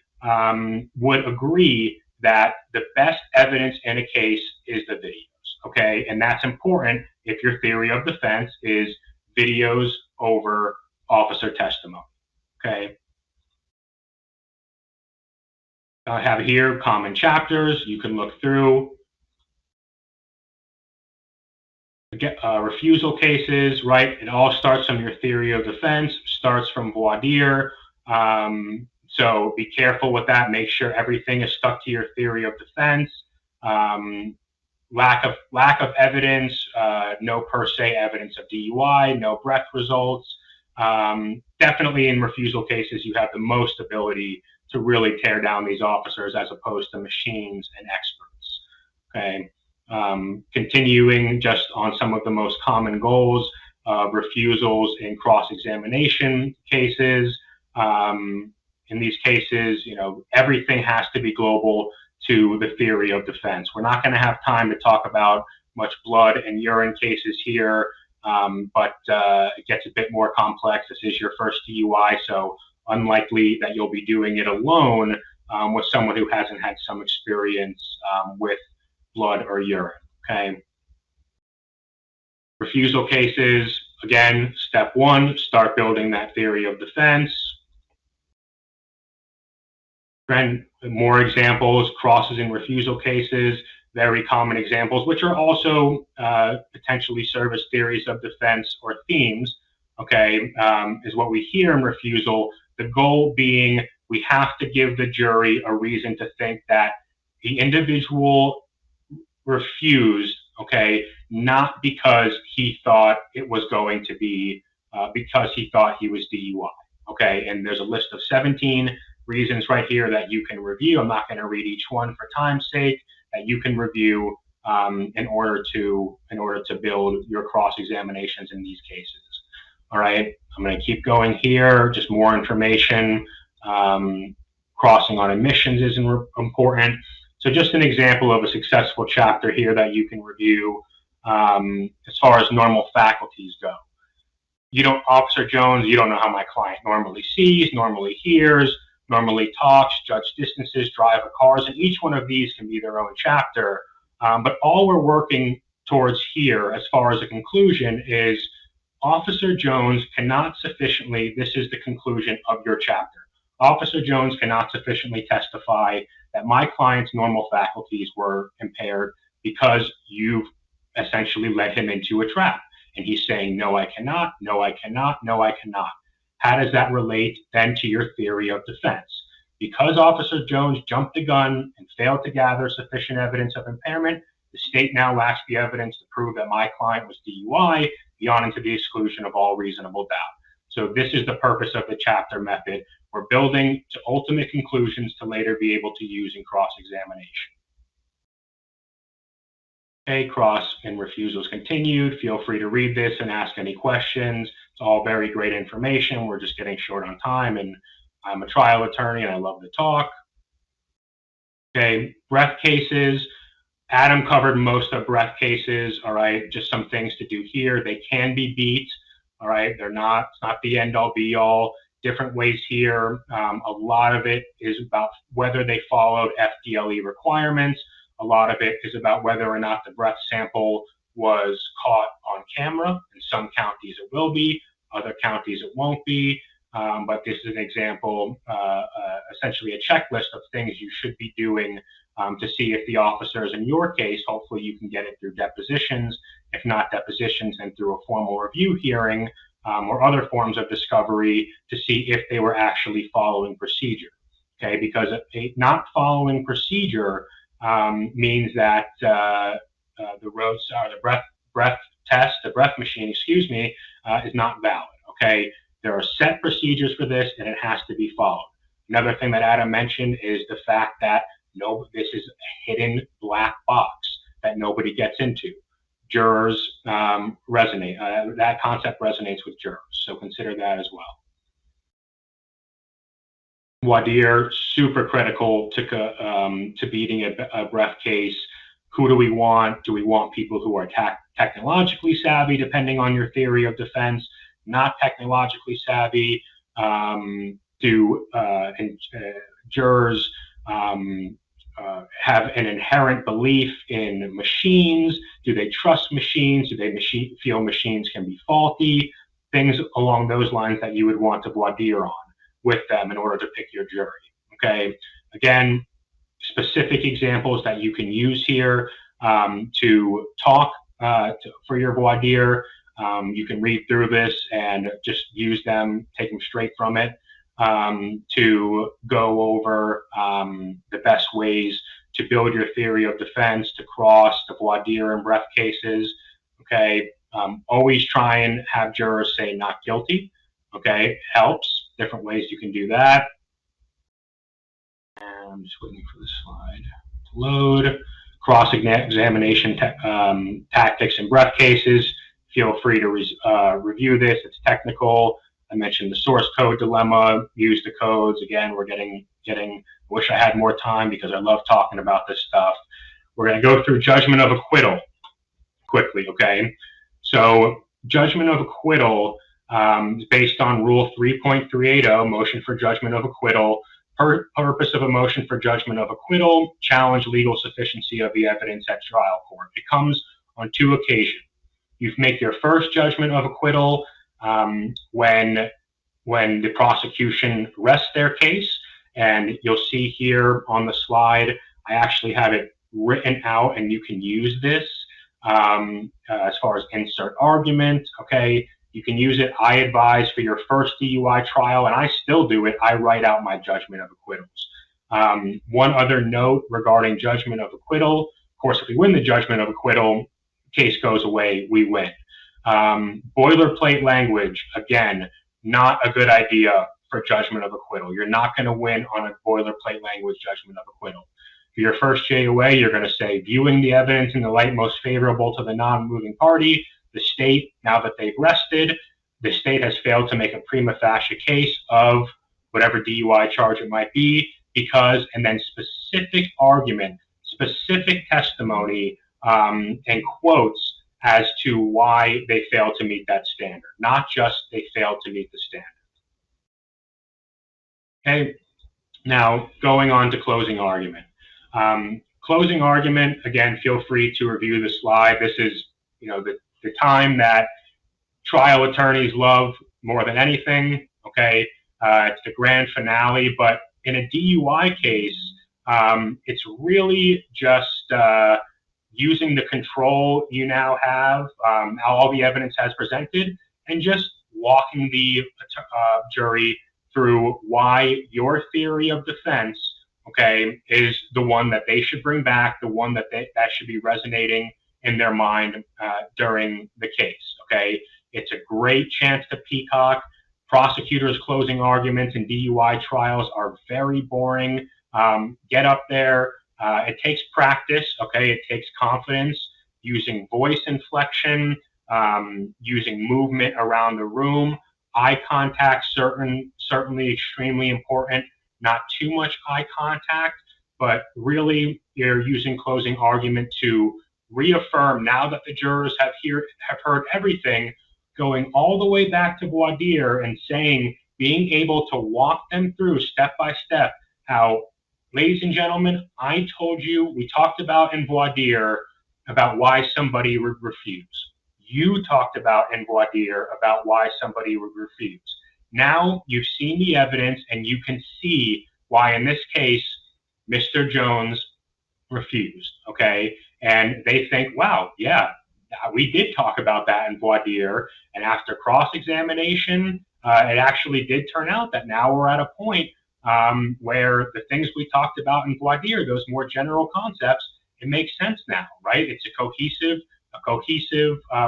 would agree that the best evidence in a case is the videos, okay? And that's important if your theory of defense is videos over officer testimony, okay? I have here common chapters you can look through. Refusal cases, right? It all starts from your theory of defense, starts from voir dire. So be careful with that. Make sure everything is stuck to your theory of defense. Lack of evidence, no per se evidence of DUI, no breath results. Definitely in refusal cases, you have the most ability to really tear down these officers as opposed to machines and experts. Okay. Continuing just on some of the most common goals of refusals in cross-examination cases. In these cases, everything has to be global to the theory of defense. We're not going to have time to talk about much blood and urine cases here, but it gets a bit more complex. This is your first DUI, so unlikely that you'll be doing it alone with someone who hasn't had some experience with blood or urine, okay? Refusal cases, again, step one, start building that theory of defense. And more examples, crosses in refusal cases, very common examples, which are also potentially serve as theories of defense or themes, okay, is what we hear in refusal. The goal being we have to give the jury a reason to think that the individual refused, okay, not because he thought it was going to be, because he thought he was DUI, okay? And there's a list of 17 reasons right here that you can review. I'm not going to read each one for time's sake, that you can review in order to build your cross-examinations in these cases. All right, I'm going to keep going here. Just more information. Crossing on admissions is important. So just an example of a successful chapter here that you can review as far as normal faculties go. Officer Jones, you don't know how my client normally sees, normally hears, normally talks, judge distances, drive cars, and each one of these can be their own chapter. But all we're working towards here as far as a conclusion is Officer Jones cannot sufficiently, this is the conclusion of your chapter, Officer Jones cannot sufficiently testify that my client's normal faculties were impaired because you've essentially led him into a trap. And he's saying, no, I cannot, no, I cannot, no, I cannot. How does that relate then to your theory of defense? Because Officer Jones jumped the gun and failed to gather sufficient evidence of impairment, the state now lacks the evidence to prove that my client was DUI beyond and to the exclusion of all reasonable doubt. So this is the purpose of the chapter method. We're building to ultimate conclusions to later be able to use in cross-examination. Okay, cross and refusals continued. Feel free to read this and ask any questions. It's all very great information. We're just getting short on time, and I'm a trial attorney and I love to talk. Okay, breath cases. Adam covered most of breath cases, all right? Just some things to do here. They can be beat, all right? It's not the end all be all. Different ways here. A lot of it is about whether they followed FDLE requirements. A lot of it is about whether or not the breath sample was caught on camera. In some counties it will be, other counties it won't be. But this is an example, essentially a checklist of things you should be doing to see if the officers, in your case, hopefully you can get it through depositions. If not depositions, then through a formal review hearing or other forms of discovery to see if they were actually following procedure. Okay, because not following procedure means that the breath test, the breath machine, excuse me, is not valid. Okay, there are set procedures for this, and it has to be followed. Another thing that Adam mentioned is the fact that this is a hidden black box that nobody gets into. Jurors resonate. That concept resonates with jurors, so consider that as well. Voir dire, super critical to beating a breath case. Who do we want? Do we want people who are technologically savvy, depending on your theory of defense? Not technologically savvy? Jurors have an inherent belief in machines? Do they trust machines? Do they feel machines can be faulty? Things along those lines that you would want to voir dire on with them in order to pick your jury. Okay, again, specific examples that you can use here to talk for your voir dire. You can read through this and just use them, take them straight from it, to go over the best ways to build your theory of defense, to cross, to voir dire in breath cases. Okay, always try and have jurors say not guilty. Okay, helps. Different ways you can do that. And I'm just waiting for the slide to load. Cross-examination tactics in breath cases. Feel free to review this. It's technical. I mentioned the source code dilemma. Use the codes. Again, we're getting. Wish I had more time because I love talking about this stuff. We're going to go through judgment of acquittal quickly. Okay, so judgment of acquittal is based on Rule 3.380, motion for judgment of acquittal. Purpose of a motion for judgment of acquittal: challenge legal sufficiency of the evidence at trial court. It comes on two occasions. You make your first judgment of acquittal when the prosecution rests their case, and you'll see here on the slide, I actually have it written out, and you can use this as far as insert argument. Okay, you can use it. I advise for your first DUI trial, and I still do it, I write out my judgment of acquittals. One other note regarding judgment of acquittal: of course, if we win the judgment of acquittal, case goes away, we win. Boilerplate language, again, not a good idea for judgment of acquittal. You're not going to win on a boilerplate language judgment of acquittal. For your first JOA, you're going to say, viewing the evidence in the light most favorable to the non-moving party, the state, now that they've rested, the state has failed to make a prima facie case of whatever DUI charge it might be, because, and then specific argument, specific testimony, and quotes as to why they failed to meet that standard, not just they failed to meet the standard. Okay, now going on to closing argument. Closing argument, again, feel free to review the slide. This is, the time that trial attorneys love more than anything. Okay, it's the grand finale, but in a DUI case, it's really just using the control you now have, all the evidence has presented, and just walking the jury through why your theory of defense, okay, is the one that they should bring back, the one that should be resonating in their mind during the case. Okay, it's a great chance to peacock. Prosecutors' closing arguments in DUI trials are very boring. Get up there. It takes practice. Okay, it takes confidence, using voice inflection, using movement around the room. Eye contact certainly extremely important. Not too much eye contact, but really you're using closing argument to reaffirm, now that the jurors have heard everything, going all the way back to voir dire and saying, being able to walk them through step by step how, ladies and gentlemen, I told you, we talked about in voir dire about why somebody would refuse. You talked about in voir dire about why somebody would refuse. Now you've seen the evidence and you can see why in this case, Mr. Jones refused, okay? And they think, wow, yeah, we did talk about that in voir dire. And after cross-examination, it actually did turn out that now we're at a point where the things we talked about in voir dire, those more general concepts, it makes sense now, right? It's a cohesive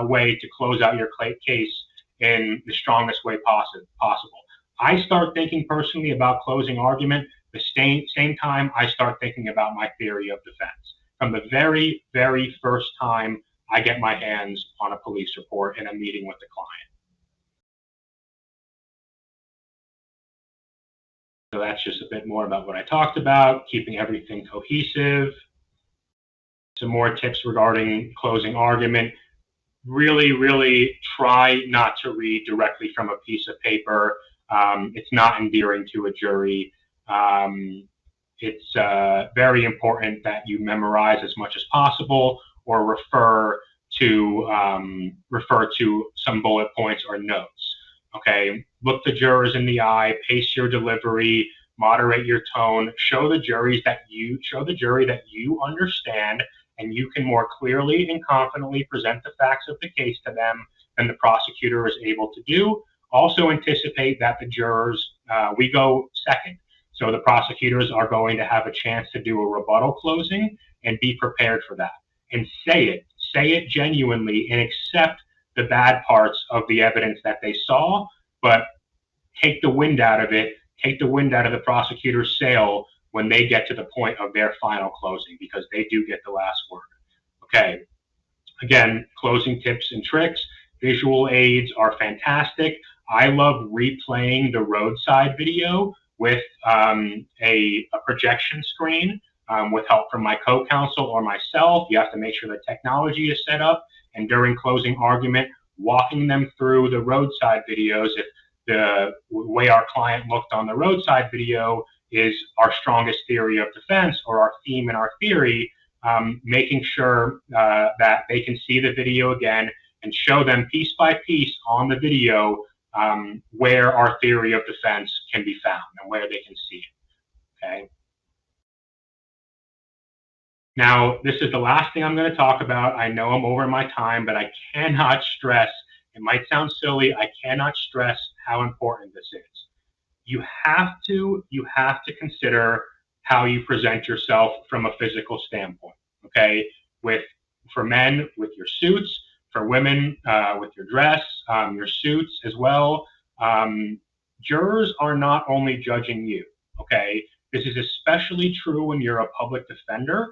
way to close out your case in the strongest way possible. I start thinking personally about closing argument the same time I start thinking about my theory of defense. From the very, very first time I get my hands on a police report in a meeting with the client. So that's just a bit more about what I talked about, keeping everything cohesive. Some more tips regarding closing argument. Really, really try not to read directly from a piece of paper. It's not endearing to a jury. It's very important that you memorize as much as possible, or refer to some bullet points or notes. Okay, look the jurors in the eye, pace your delivery, moderate your tone, show the jury that you understand and you can more clearly and confidently present the facts of the case to them than the prosecutor is able to do. Also anticipate that the jurors, we go second. So the prosecutors are going to have a chance to do a rebuttal closing, and be prepared for that. And say it genuinely, and accept the bad parts of the evidence that they saw, but take the wind out of it, take the wind out of the prosecutor's sail when they get to the point of their final closing, because they do get the last word. Okay. Again, closing tips and tricks. Visual aids are fantastic. I love replaying the roadside video with a projection screen with help from my co-counsel or myself. You have to make sure the technology is set up, and during closing argument, walking them through the roadside videos. If the way our client looked on the roadside video is our strongest theory of defense, or our theme in our theory, making sure that they can see the video again and show them piece by piece on the video where our theory of defense can be found and where they can see it. Okay. Now, this is the last thing I'm going to talk about. I know I'm over my time, but I cannot stress, it might sound silly, I cannot stress how important this is. You have to consider how you present yourself from a physical standpoint, okay? For men, with your suits, for women, with your dress, your suits as well. Jurors are not only judging you, okay? This is especially true when you're a public defender.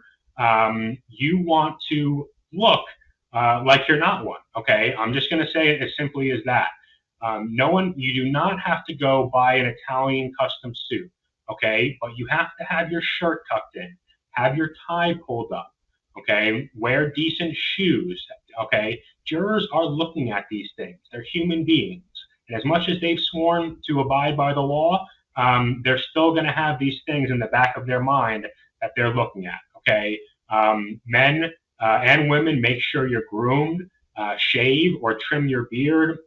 You want to look like you're not one, okay? I'm just going to say it as simply as that. You do not have to go buy an Italian custom suit, okay? But you have to have your shirt tucked in, have your tie pulled up, okay? Wear decent shoes, okay? Jurors are looking at these things. They're human beings. And as much as they've sworn to abide by the law, they're still going to have these things in the back of their mind that they're looking at, okay? Men and women, make sure you're groomed. shave or trim your beard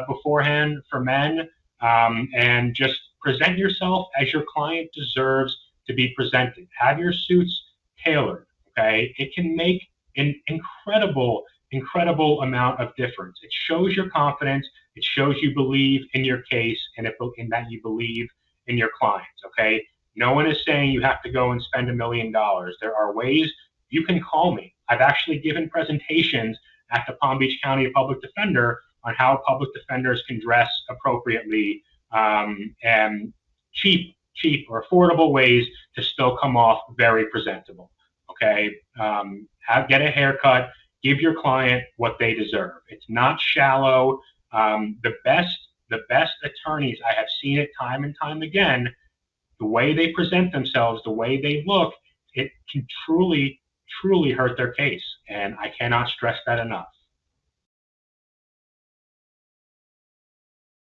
beforehand for men, and just present yourself as your client deserves to be presented. Have your suits tailored, okay? It can make an incredible amount of difference. It shows your confidence. It shows you believe in your case, and in that you believe in your clients, okay? No one is saying you have to go and spend $1 million. There are ways. You can call me. I've actually given presentations at the Palm Beach County Public Defender on how public defenders can dress appropriately, and cheap or affordable ways to still come off very presentable. Okay, get a haircut. Give your client what they deserve. It's not shallow. The best attorneys, I have seen it time and time again. The way they present themselves, the way they look, it can truly hurt their case, and I cannot stress that enough.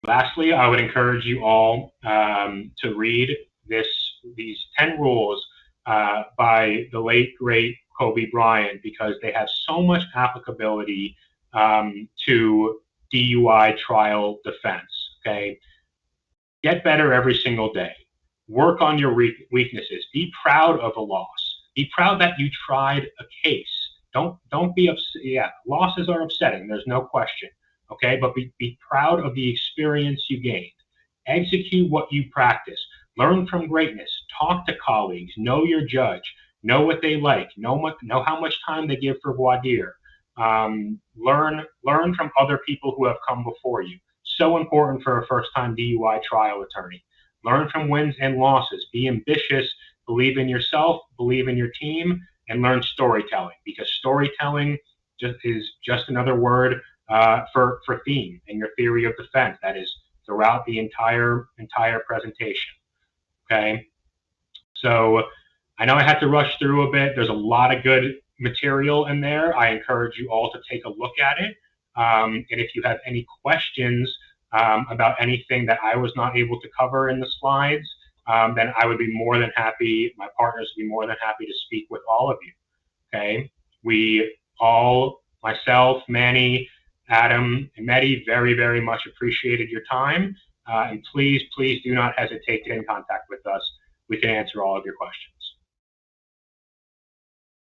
Lastly, I would encourage you all to read these 10 rules by the late, great Kobe Bryant, because they have so much applicability to DUI trial defense. Okay, get better every single day. Work on your weaknesses. Be proud of a loss. Be proud that you tried a case. Don't be upset. Yeah, losses are upsetting. There's no question. Okay, but be proud of the experience you gained. Execute what you practice. Learn from greatness. Talk to colleagues. Know your judge. Know what they like. Know how much time they give for voir dire. Learn from other people who have come before you. So important for a first-time DUI trial attorney. Learn from wins and losses. Be ambitious. Believe in yourself. Believe in your team, and learn storytelling, because storytelling is just another word for theme in your theory of defense. That is throughout the entire presentation. Okay, so I know I had to rush through a bit. There's a lot of good material in there. I encourage you all to take a look at it. And if you have any questions about anything that I was not able to cover in the slides, then I would be more than happy, my partners would be more than happy to speak with all of you. Okay, we all, myself, Manny, Adam, and Mehdi, very much appreciated your time. And please do not hesitate to get in contact with us. We can answer all of your questions.